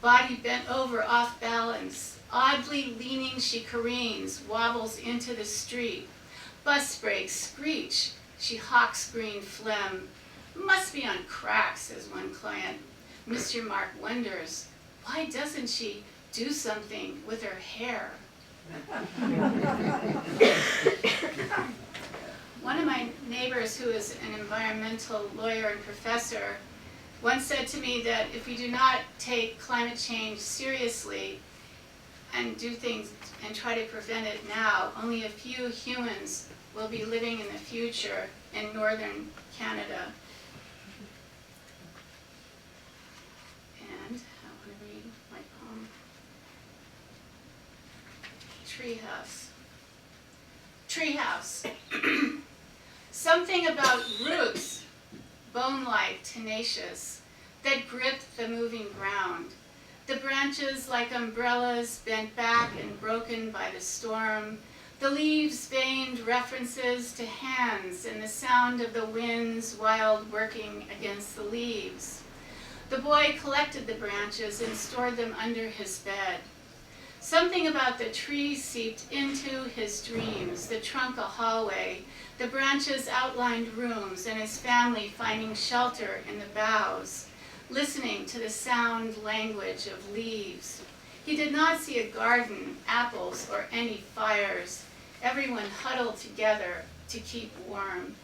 body bent over off balance. Oddly leaning, she careens, wobbles into the street. Bus brakes screech. She hawks green phlegm. Must be on crack, says one client. Mr. Mark wonders, why doesn't she do something with her hair? One of my neighbors, who is an environmental lawyer and professor, once said to me that if we do not take climate change seriously and do things and try to prevent it now, only a few humans will be living in the future in northern Canada. And I want to read my poem, Treehouse. Treehouse. Something about roots, bone-like, tenacious, that grip the moving ground. The branches like umbrellas bent back and broken by the storm. The leaves veined references to hands and the sound of the wind's wild working against the leaves. The boy collected the branches and stored them under his bed. Something about the tree seeped into his dreams, the trunk a hallway, the branches outlined rooms, and his family finding shelter in the boughs, listening to the sound language of leaves. He did not see a garden, apples, or any fires. Everyone huddled together to keep warm.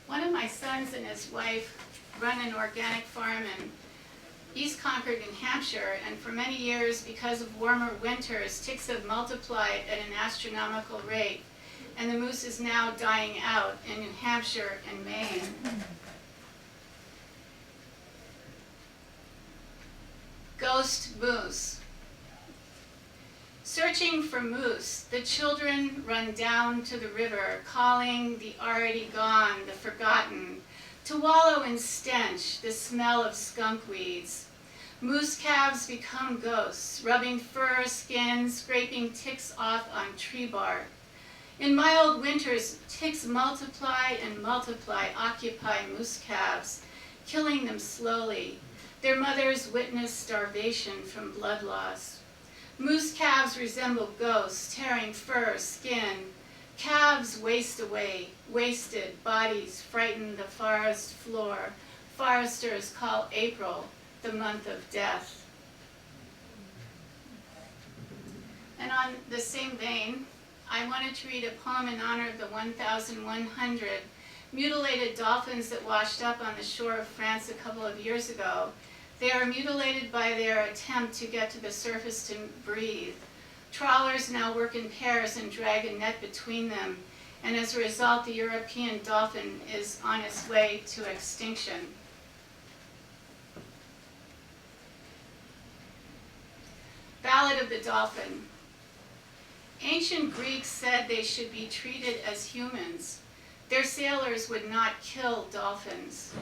One of my sons and his wife run an organic farm in East Concord, New Hampshire, and for many years, because of warmer winters, ticks have multiplied at an astronomical rate, and the moose is now dying out in New Hampshire and Maine. Ghost moose. Searching for moose, the children run down to the river, calling the already gone, the forgotten, to wallow in stench, the smell of skunk weeds. Moose calves become ghosts, rubbing fur, skin, scraping ticks off on tree bark. In mild winters, ticks multiply and multiply, occupy moose calves, killing them slowly. Their mothers witness starvation from blood loss. Moose calves resemble ghosts, tearing fur, skin. Calves waste away, wasted bodies frighten the forest floor. Foresters call April the month of death. And on the same vein, I wanted to read a poem in honor of the 1,100 mutilated dolphins that washed up on the shore of France a couple of years ago. They are mutilated by their attempt to get to the surface to breathe. Trawlers now work in pairs and drag a net between them, and as a result, the European dolphin is on its way to extinction. Ballad of the Dolphin. Ancient Greeks said they should be treated as humans. Their sailors would not kill dolphins.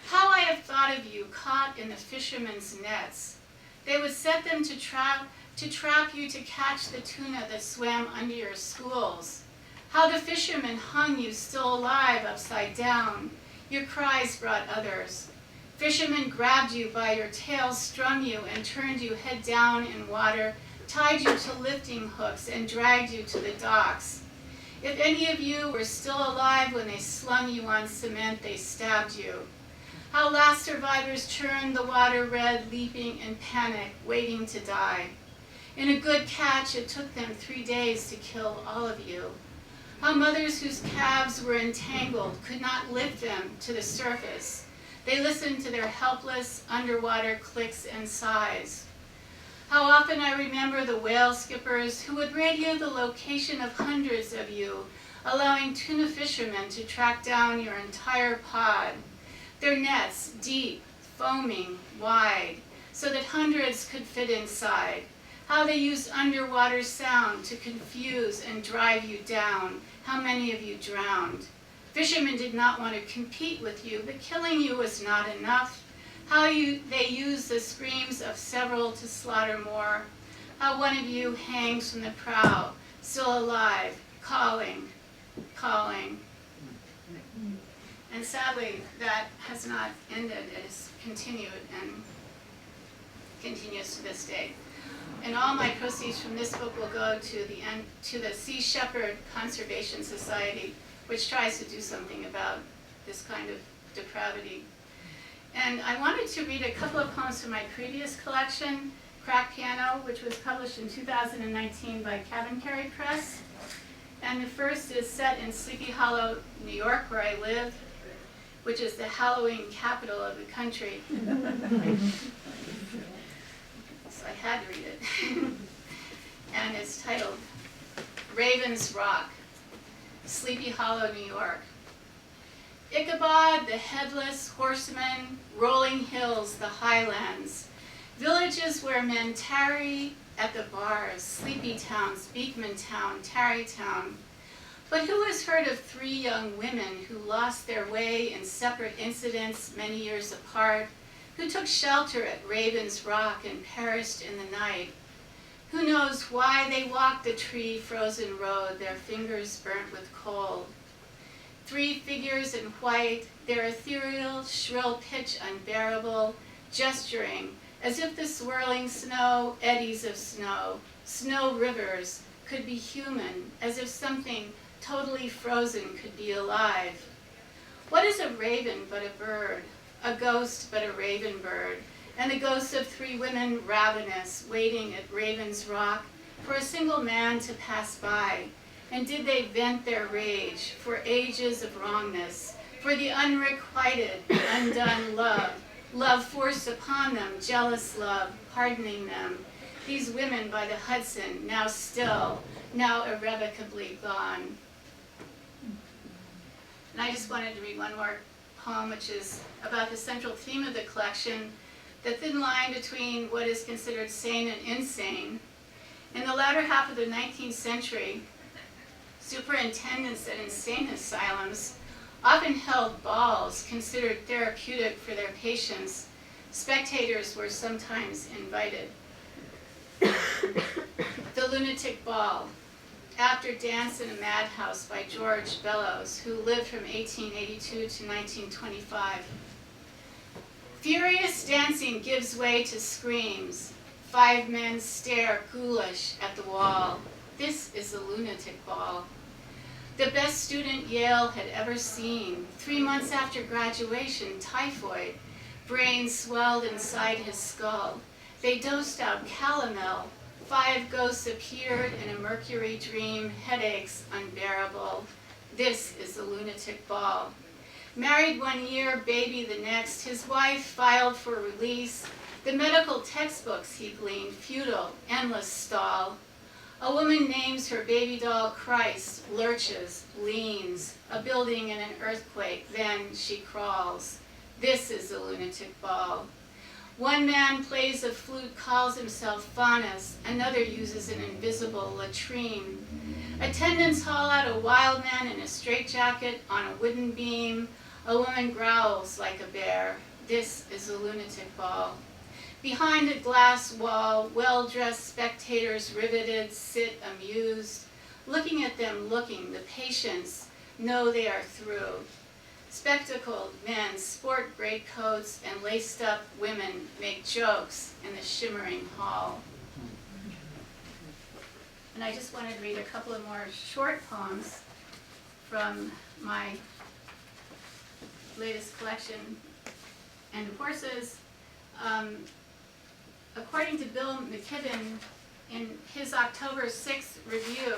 How I have thought of you caught in the fishermen's nets. They would set them to trap you to catch the tuna that swam under your schools. How the fishermen hung you still alive upside down. Your cries brought others. Fishermen grabbed you by your tail, strung you, and turned you head down in water, tied you to lifting hooks, and dragged you to the docks. If any of you were still alive when they slung you on cement, they stabbed you. How last survivors churned the water red, leaping in panic, waiting to die. In a good catch, it took them 3 days to kill all of you. How mothers whose calves were entangled could not lift them to the surface. They listened to their helpless underwater clicks and sighs. How often I remember the whale skippers who would radio the location of hundreds of you, allowing tuna fishermen to track down your entire pod. Their nets deep, foaming, wide, so that hundreds could fit inside. How they used underwater sound to confuse and drive you down. How many of you drowned. Fishermen did not want to compete with you, but killing you was not enough. How they used the screams of several to slaughter more. How one of you hangs from the prow, still alive, calling, calling. And sadly, that has not ended. It has continued and continues to this day. And all my proceeds from this book will go to the Sea Shepherd Conservation Society, which tries to do something about this kind of depravity. And I wanted to read a couple of poems from my previous collection, Crack Piano, which was published in 2019 by CavanKerry Press. And the first is set in Sleepy Hollow, New York, where I live, which is the Halloween capital of the country. So I had to read it. And it's titled Raven's Rock, Sleepy Hollow, New York. Ichabod, the headless horseman, rolling hills, the highlands, villages where men tarry at the bars, Sleepy Town, Beekman Town, Tarrytown. But who has heard of 3 young women who lost their way in separate incidents many years apart, who took shelter at Raven's Rock and perished in the night. Who knows why they walked the tree-frozen road, their fingers burnt with cold. 3 figures in white, their ethereal, shrill pitch unbearable, gesturing as if the swirling snow, eddies of snow, snow rivers, could be human, as if something totally frozen could be alive. What is a raven but a bird, a ghost but a raven bird, and the ghosts of 3 women ravenous, waiting at Raven's Rock for a single man to pass by? And did they vent their rage for ages of wrongness, for the unrequited, undone love, love forced upon them, jealous love, pardoning them, these women by the Hudson, now still, now irrevocably gone? And I just wanted to read one more poem, which is about the central theme of the collection, the thin line between what is considered sane and insane. In the latter half of the 19th century, superintendents at insane asylums often held balls considered therapeutic for their patients. Spectators were sometimes invited. The Lunatic Ball, After Dance in a Madhouse by George Bellows, who lived from 1882 to 1925. Furious dancing gives way to screams. 5 men stare ghoulish at the wall. This is a lunatic ball. The best student Yale had ever seen. 3 months after graduation, typhoid. Brain swelled inside his skull. They dosed out calomel. 5 ghosts appeared in a mercury dream, headaches unbearable. This is a lunatic ball. Married 1 year, baby the next. His wife filed for release. The medical textbooks he gleaned, futile, endless stall. A woman names her baby doll Christ, lurches, leans, a building in an earthquake, then she crawls. This is a lunatic ball. 1 man plays a flute, calls himself Faunus, another uses an invisible latrine. Attendants haul out a wild man in a straitjacket on a wooden beam. A woman growls like a bear. This is a lunatic ball. Behind a glass wall, well-dressed spectators riveted sit amused. Looking at them looking, the patients know they are through. Spectacled men sport greatcoats and laced-up women make jokes in the shimmering hall. And I just wanted to read a couple of more short poems from my latest collection, And Horses. According to Bill McKibben, in his October 6th review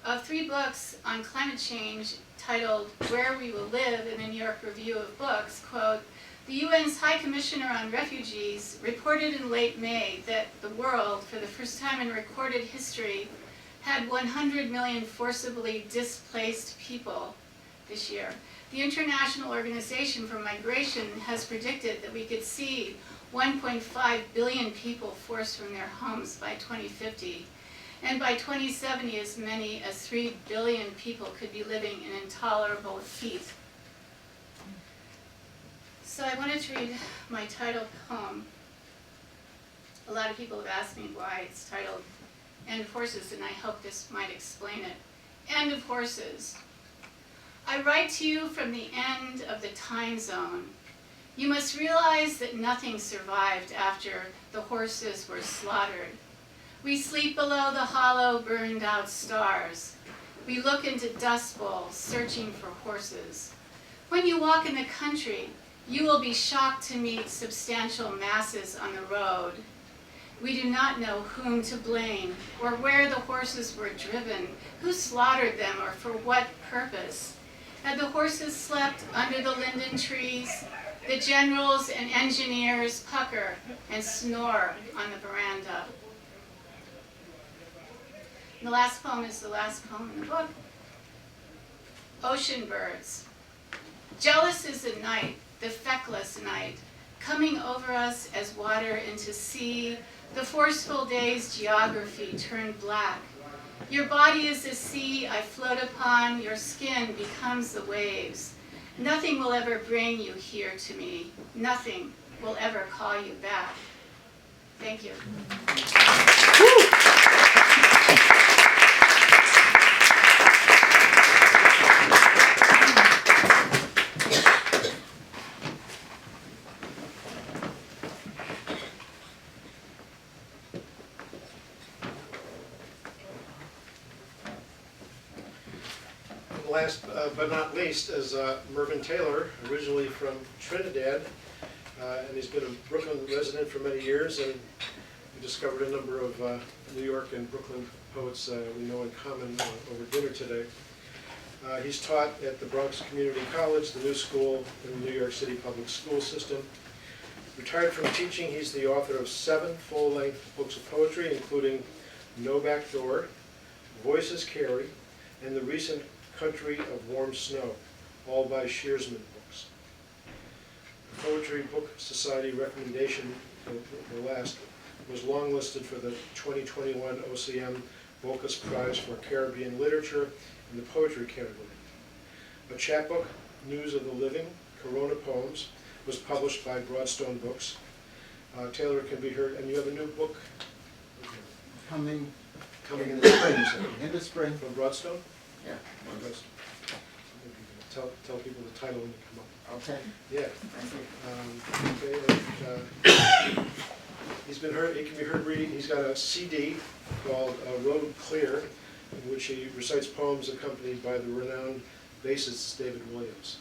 of 3 books on climate change titled Where We Will Live in the New York Review of Books, quote, the UN's High Commissioner on Refugees reported in late May that the world, for the first time in recorded history, had 100 million forcibly displaced people this year. The International Organization for Migration has predicted that we could see 1.5 billion people forced from their homes by 2050. And by 2070, as many as 3 billion people could be living in intolerable heat. So I wanted to read my title poem. A lot of people have asked me why it's titled End of Horses, and I hope this might explain it. End of Horses. I write to you from the end of the time zone. You must realize that nothing survived after the horses were slaughtered. We sleep below the hollow, burned-out stars. We look into dust bowls, searching for horses. When you walk in the country, you will be shocked to meet substantial masses on the road. We do not know whom to blame, or where the horses were driven, who slaughtered them, or for what purpose. Had the horses slept under the linden trees, the generals and engineers pucker and snore on the veranda. And the last poem is the last poem in the book. Ocean Birds. Jealous is the night, the feckless night, coming over us as water into sea, the forceful day's geography turned black. Your body is the sea I float upon, your skin becomes the waves. Nothing will ever bring you here to me, nothing will ever call you back. Thank you. Last but not least is Mervyn Taylor, originally from Trinidad, and he's been a Brooklyn resident for many years, and we discovered a number of New York and Brooklyn poets we know in common over dinner today. He's taught at the Bronx Community College, the New School, and the New York City Public School System. Retired from teaching, he's the author of 7 full-length books of poetry, including No Back Door, Voices Carry, and the recent Country of Warm Snow, all by Shearsman Books. The Poetry Book Society recommendation, the last, was longlisted for the 2021 OCM Vocus Prize for Caribbean Literature in the Poetry category. A chapbook, News of the Living, Corona Poems, was published by Broadstone Books. Taylor can be heard, and you have a new book Coming coming in in the the spring. spring. In the spring. From Broadstone? Yeah. Broadstone. Tell people the title when you come up. Okay. Yeah. Thank you. Okay, he's been heard. He can be heard reading. He's got a CD called Road Clear, in which he recites poems accompanied by the renowned bassist David Williams.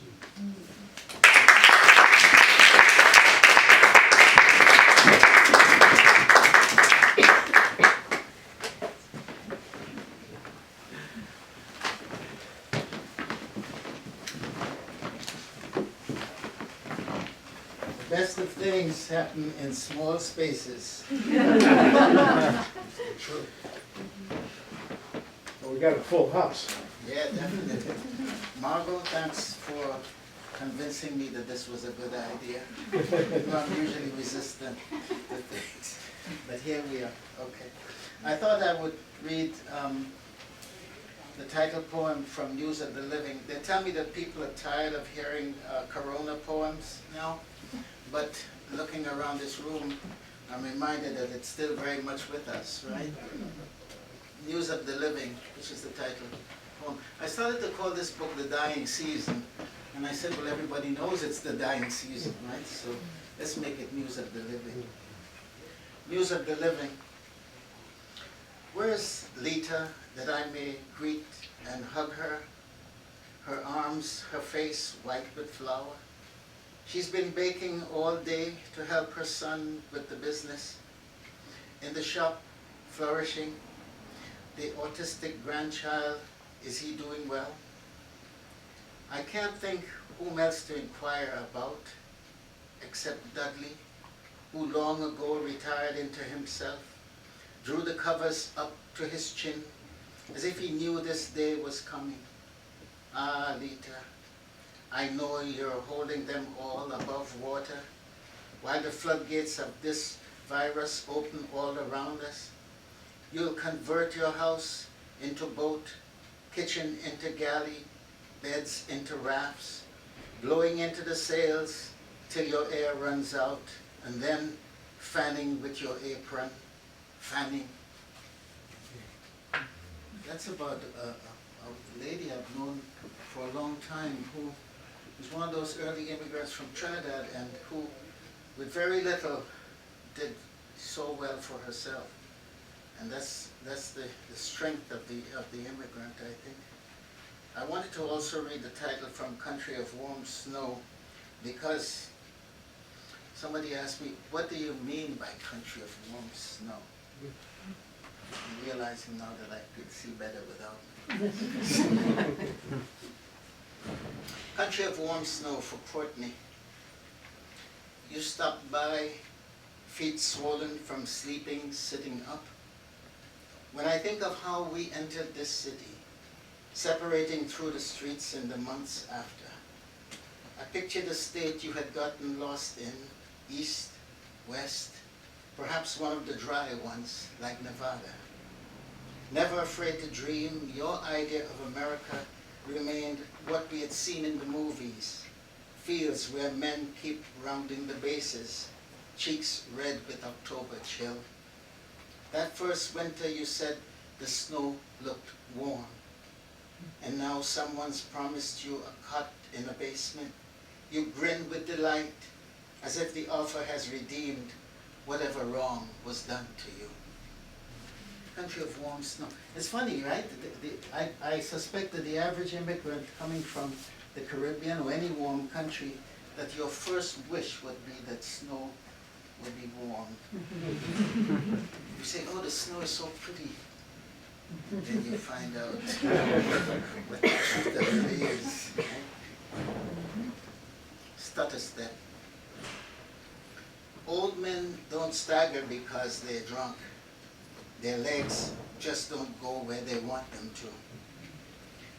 The best of things happen in small spaces. True. Well, we got a full house. Yeah, definitely. Margo, thanks for convincing me that this was a good idea. You know, I'm usually resistant to things, but here we are. Okay. I thought I would read the title poem from News of the Living. They tell me that people are tired of hearing Corona poems now, but looking around this room, I'm reminded that it's still very much with us, right? News of the Living, which is the title poem. I started to call this book The Dying Season, and I said, well, everybody knows it's the dying season, right? So let's make it News of the Living. News of the Living. Where's Lita, that I may greet and hug her? Her arms, her face white with flour. She's been baking all day to help her son with the business. In the shop, flourishing. The autistic grandchild, is he doing well? I can't think whom else to inquire about, except Dudley, who long ago retired into himself, drew the covers up to his chin, as if he knew this day was coming. Ah, Lita, I know you're holding them all above water, while the floodgates of this virus open all around us. You'll convert your house into boat, kitchen into galley, beds into rafts, blowing into the sails till your air runs out, and then fanning with your apron, fanning. That's about a lady I've known for a long time who was one of those early immigrants from Trinidad and who, with very little, did so well for herself. And that's the strength of the immigrant, I think. I wanted to also read the title from Country of Warm Snow, because somebody asked me, what do you mean by Country of Warm Snow? I'm realizing now that I could see better without it. Country of Warm Snow for Courtney. You stopped by, feet swollen from sleeping, sitting up. When I think of how we entered this city, separating through the streets in the months after, I picture the state you had gotten lost in, east, west, perhaps one of the dry ones, like Nevada. Never afraid to dream, your idea of America remained what we had seen in the movies, fields where men keep rounding the bases, cheeks red with October chill. That first winter you said the snow looked warm, and now someone's promised you a cot in a basement. You grin with delight, as if the offer has redeemed whatever wrong was done to you. Country of warm snow. It's funny, right? I suspect that the average immigrant coming from the Caribbean or any warm country, that your first wish would be that snow would be warm. You say, oh, the snow is so pretty. Then you find out what the truth of it is. Stutter step. Old men don't stagger because they're drunk. Their legs just don't go where they want them to.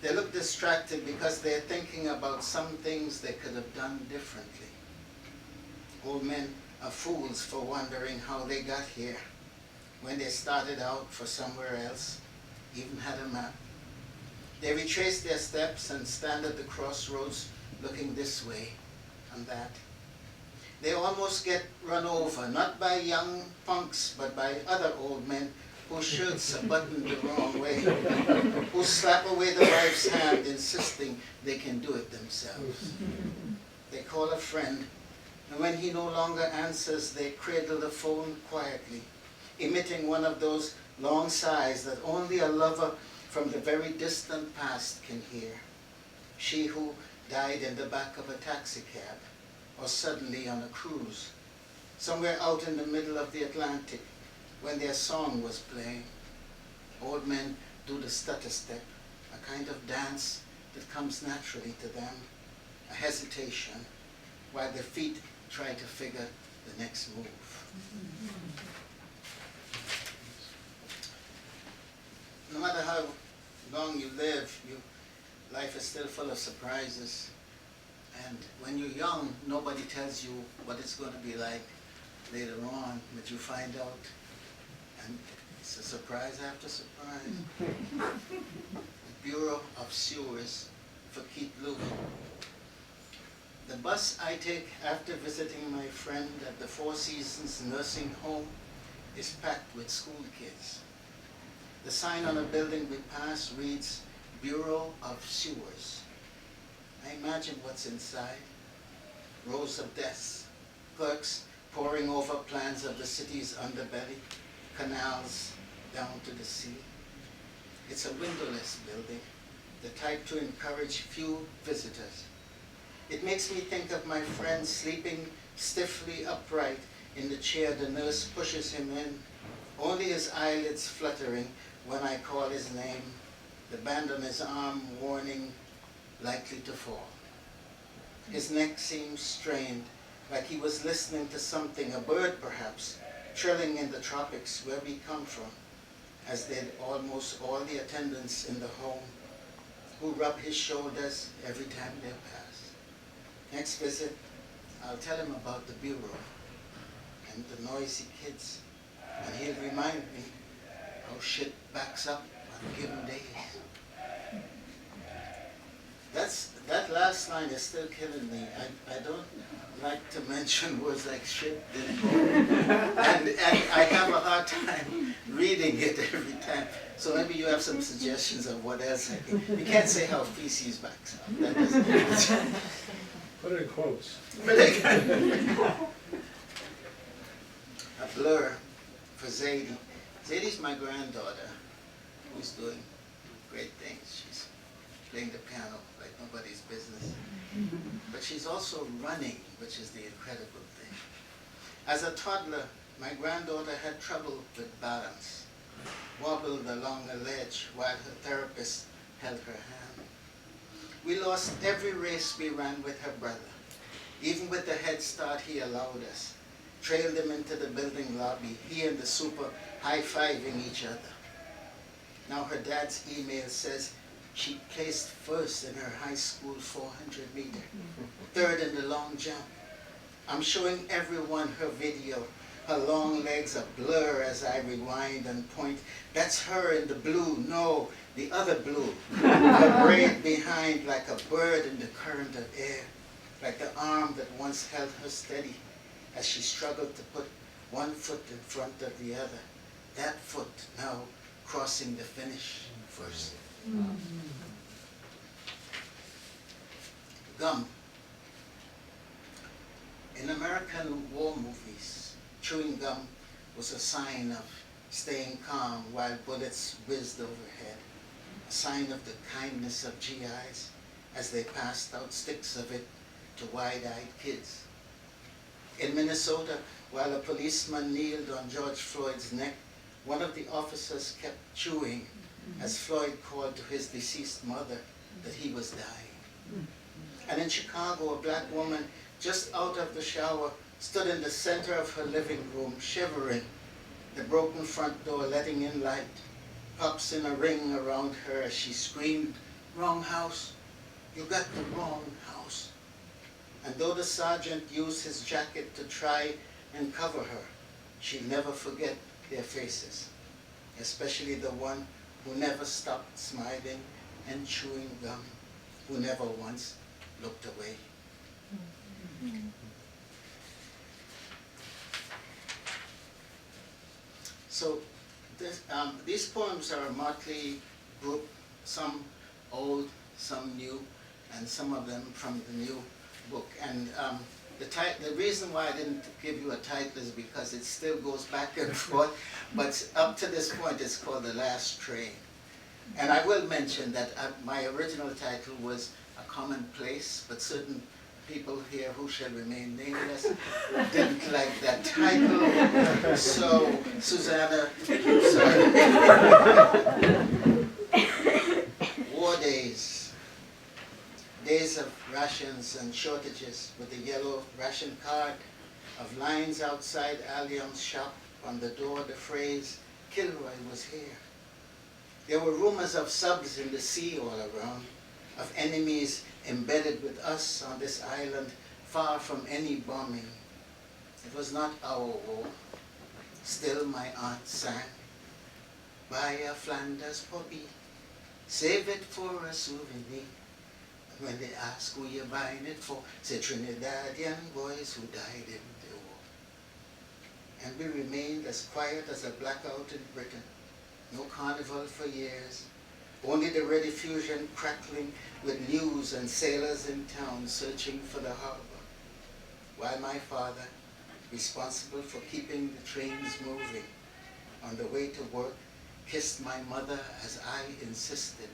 They look distracted because they're thinking about some things they could have done differently. Old men are fools for wondering how they got here when they started out for somewhere else, even had a map. They retrace their steps and stand at the crossroads looking this way and that. They almost get run over, not by young punks, but by other old men whose shirts are buttoned the wrong way, who slap away the wife's hand, insisting they can do it themselves. They call a friend, and when he no longer answers, they cradle the phone quietly, emitting one of those long sighs that only a lover from the very distant past can hear. She who died in the back of a taxi cab, or suddenly on a cruise, somewhere out in the middle of the Atlantic, when their song was playing. Old men do the stutter step, a kind of dance that comes naturally to them, a hesitation, while their feet try to figure the next move. No matter how long you live, life is still full of surprises. And when you're young, nobody tells you what it's going to be like later on, but you find out, and it's a surprise after surprise. The Bureau of Sewers for Keith Luke. The bus I take after visiting my friend at the Four Seasons nursing home is packed with school kids. The sign on a building we pass reads, Bureau of Sewers. I imagine what's inside. Rows of desks, clerks poring over plans of the city's underbelly, canals down to the sea. It's a windowless building, the type to encourage few visitors. It makes me think of my friend sleeping stiffly upright in the chair the nurse pushes him in, only his eyelids fluttering when I call his name, the band on his arm warning, likely to fall. His neck seems strained, like he was listening to something, a bird perhaps, trilling in the tropics where we come from, as did almost all the attendants in the home, who rub his shoulders every time they pass. Next visit, I'll tell him about the Bureau and the noisy kids, and he'll remind me how shit backs up on given days. That last line is still killing me. I don't like to mention words like shit and I have a hard time reading it every time. So maybe you have some suggestions of what else I can. You can't say how feces backs up. That doesn't. Put it in quotes. A blur for Zadie. Zadie's my granddaughter, who's doing great things. She's playing the piano like nobody's business. But she's also running, which is the incredible thing. As a toddler, my granddaughter had trouble with balance, wobbled along a ledge while her therapist held her hand. We lost every race we ran with her brother, even with the head start he allowed us. Trailed him into the building lobby, he and the super high-fiving each other. Now her dad's email says she placed first in her high school 400 meter, third in the long jump. I'm showing everyone her video. Her long legs a blur as I rewind and point. That's her in the blue, no, the other blue. Her braid behind like a bird in the current of air. like the arm that once held her steady as she struggled to put one foot in front of the other, that foot now crossing the finish first. Gum. In American war movies, chewing gum was a sign of staying calm while bullets whizzed overhead, a sign of the kindness of GIs as they passed out sticks of it to wide-eyed kids. In Minnesota, while a policeman kneeled on George Floyd's neck, one of the officers kept chewing as Floyd called to his deceased mother that he was dying. And in Chicago, a black woman just out of the shower stood in the center of her living room, shivering, the broken front door letting in light, pups in a ring around her as she screamed, "Wrong house, you got the wrong house." And though the sergeant used his jacket to try and cover her, she'd never forget their faces, especially the one who never stopped smiling and chewing gum, who never once looked away. So these poems are a motley group, some old, some new, and some of them from the new book. And the reason why I didn't give you a title is because it still goes back and forth, but up to this point it's called The Last Train. And I will mention that my original title was A Common Place, but certain people here who shall remain nameless didn't like that title. So, Susana, sorry. War days. Days of rations and shortages with the yellow ration card, of lines outside Allium's shop, on the door the phrase, "Kilroy was here." There were rumors of subs in the sea all around, of enemies embedded with us on this island, far from any bombing. It was not our war. Still my aunt sang, "Buy a Flanders puppy, save it for a souvenir." And when they ask who you're buying it for, say Trinidadian boys who died in the war. And we remained as quiet as a blackout in Britain. No carnival for years. Only the rediffusion crackling with news and sailors in town searching for the harbor. While my father, responsible for keeping the trains moving, on the way to work, kissed my mother as I insisted,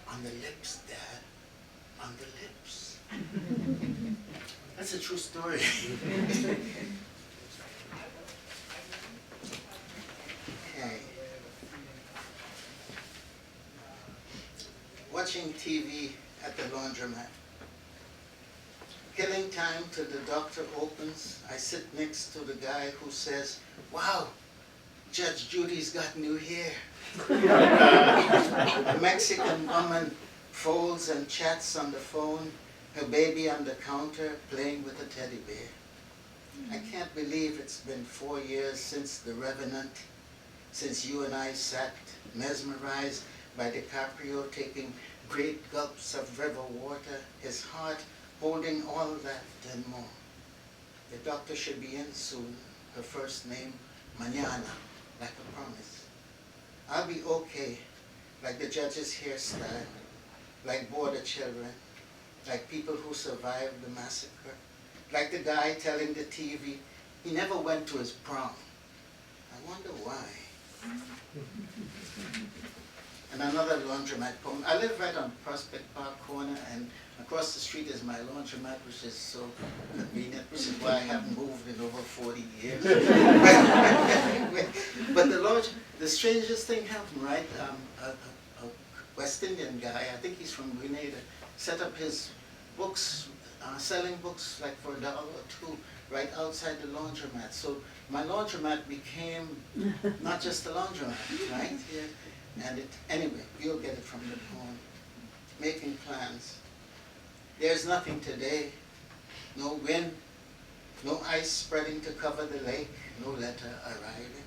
"On the lips, Dad, on the lips." That's a true story. Okay. Watching TV at the laundromat. Killing time till the doctor opens. I sit next to the guy who says, "Wow, Judge Judy's got new hair." A Mexican woman folds and chats on the phone, her baby on the counter playing with a teddy bear. I can't believe it's been 4 years since The Revenant, since you and I sat mesmerized by DiCaprio taking great gulps of river water, his heart holding all that and more. The doctor should be in soon, her first name, Mañana, like a promise. I'll be okay, like the judge's hairstyle, like border children, like people who survived the massacre, like the guy telling the TV he never went to his prom. I wonder why. And another laundromat poem. I live right on Prospect Park corner, and across the street is my laundromat, which is so convenient, which is why I haven't moved in over 40 years. But the strangest thing happened, right? A West Indian guy, I think he's from Grenada, set up his books, selling books like for $1 or $2 right outside the laundromat. So my laundromat became not just a laundromat, right? Yeah. And anyway, you'll get it from the poem. Making plans. There's nothing today. No wind, no ice spreading to cover the lake, no letter arriving.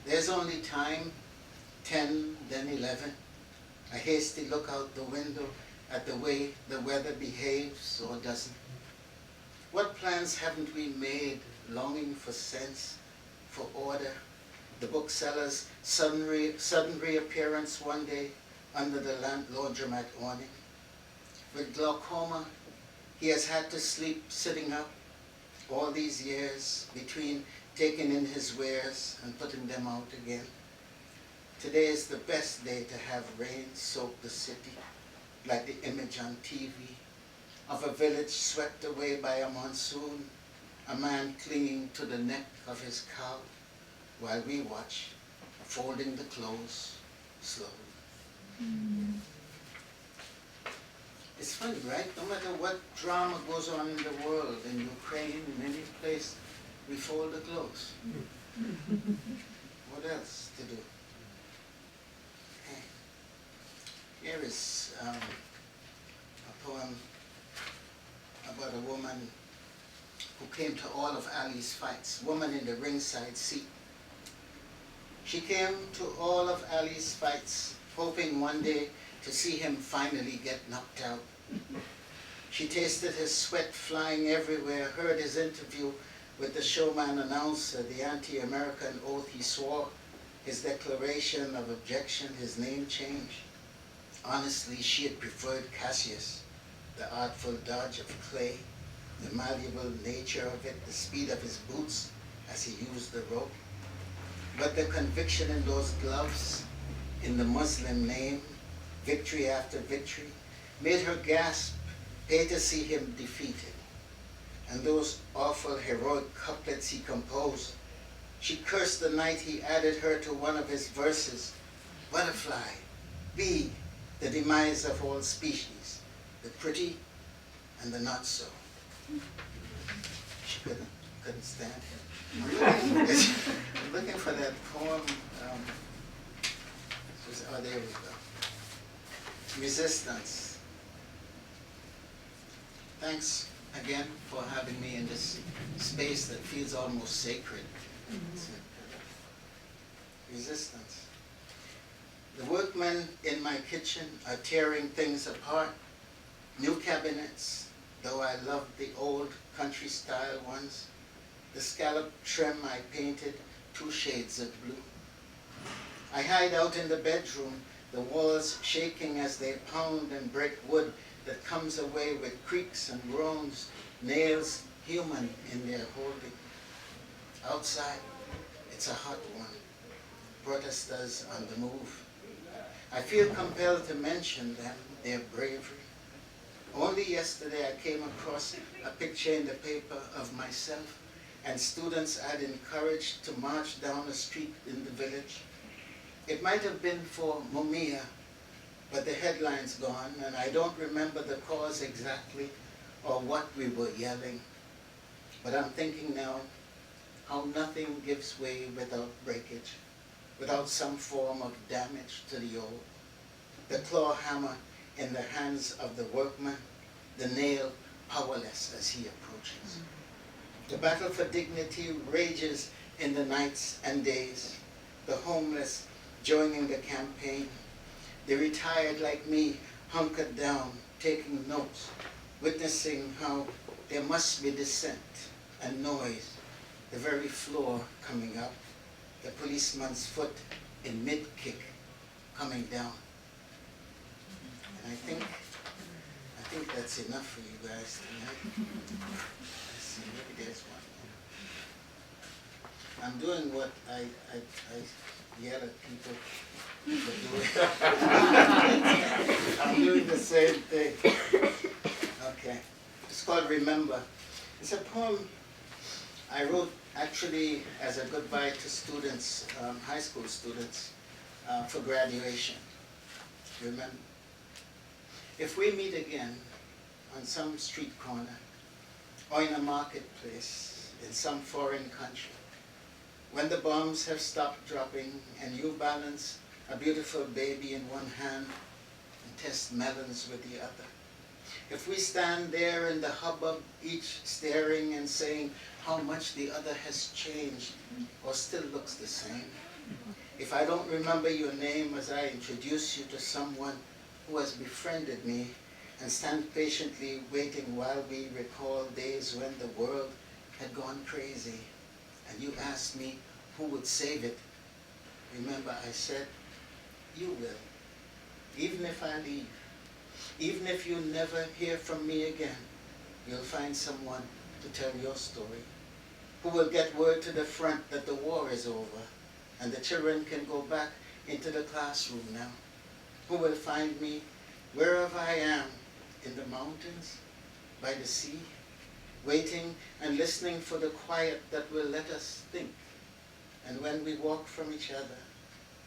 There's only time, 10, then 11. A hasty look out the window, at the way the weather behaves or doesn't? What plans haven't we made, longing for sense, for order? The bookseller's sudden reappearance one day under the laundromat awning. With glaucoma, he has had to sleep sitting up all these years between taking in his wares and putting them out again. Today is the best day to have rain soak the city, like the image on TV of a village swept away by a monsoon, a man clinging to the neck of his cow, while we watch, folding the clothes slowly. It's funny, right? No matter what drama goes on in the world, in Ukraine, in any place, we fold the clothes. What else to do? Okay. Here is a poem about a woman who came to all of Ali's fights, woman in the ringside seat. She came to all of Ali's fights, hoping one day to see him finally get knocked out. She tasted his sweat flying everywhere, heard his interview with the showman announcer, the anti-American oath he swore, his declaration of objection, his name change. Honestly, she had preferred Cassius, the artful dodge of clay, the malleable nature of it, the speed of his boots as he used the rope. But the conviction in those gloves, in the Muslim name, victory after victory, made her gasp, pay to see him defeated. And those awful heroic couplets he composed, she cursed the night he added her to one of his verses. Butterfly, bee, the demise of all species, the pretty and the not so. She couldn't stand him. I'm looking for that poem. Oh, there we go. Resistance. Thanks again for having me in this space that feels almost sacred. Resistance. The workmen in my kitchen are tearing things apart. New cabinets, though I loved the old country-style ones. The scallop trim I painted 2 shades of blue. I hide out in the bedroom, the walls shaking as they pound and break wood that comes away with creaks and groans, nails human in their holding. Outside, it's a hot one. Protesters on the move. I feel compelled to mention them, their bravery. Only yesterday I came across a picture in the paper of myself and students I'd encouraged to march down a street in the village. It might have been for Mumia, but the headline's gone, and I don't remember the cause exactly or what we were yelling. But I'm thinking now how nothing gives way without breakage, without some form of damage to the old. The claw hammer in the hands of the workman, the nail powerless as he approaches. The battle for dignity rages in the nights and days. The homeless joining the campaign. The retired like me hunkered down, taking notes, witnessing how there must be dissent and noise, the very floor coming up, the policeman's foot in mid-kick coming down. And I think that's enough for you guys tonight. Let's see, maybe there's one more. I'm doing what I yell at people for doing. I'm doing the same thing. Okay. It's called Remember. It's a poem I wrote actually as a goodbye to students, high school students, for graduation. Remember. If we meet again on some street corner or in a marketplace in some foreign country, when the bombs have stopped dropping and you balance a beautiful baby in one hand and test melons with the other. If we stand there in the hubbub, each staring and saying how much the other has changed or still looks the same. If I don't remember your name as I introduce you to someone who has befriended me, and stand patiently waiting while we recall days when the world had gone crazy. And you asked me who would save it. Remember, I said, you will. Even if I leave, even if you never hear from me again, you'll find someone to tell your story, who will get word to the front that the war is over and the children can go back into the classroom now, who will find me wherever I am, in the mountains, by the sea, waiting and listening for the quiet that will let us think. And when we walk from each other,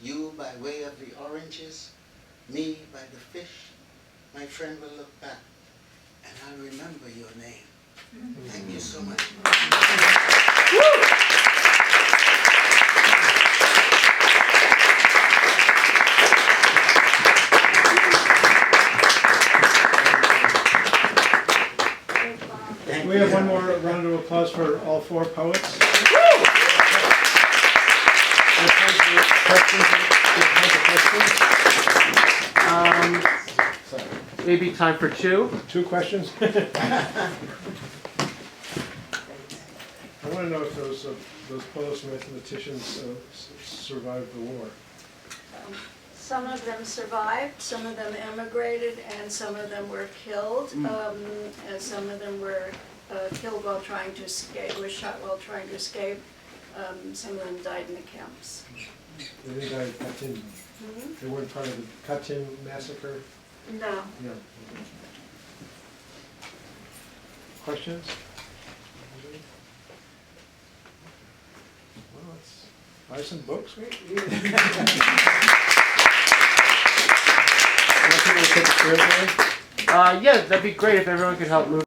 you by way of the oranges, me by the fish, my friend will look back and I'll remember your name. Thank you so much. We have one more round of applause for all four poets. Maybe time for two. Two questions? I want to know if those poets and mathematicians survived the war. Some of them survived, some of them emigrated, and some of them were killed. And some of them were killed while trying to escape, were shot while trying to escape. Some of them died in the camps. They didn't die at Katyn. They weren't part of the Katyn massacre? No. No. Questions? Well, let's buy some books. Yeah, that'd be great if everyone could help move.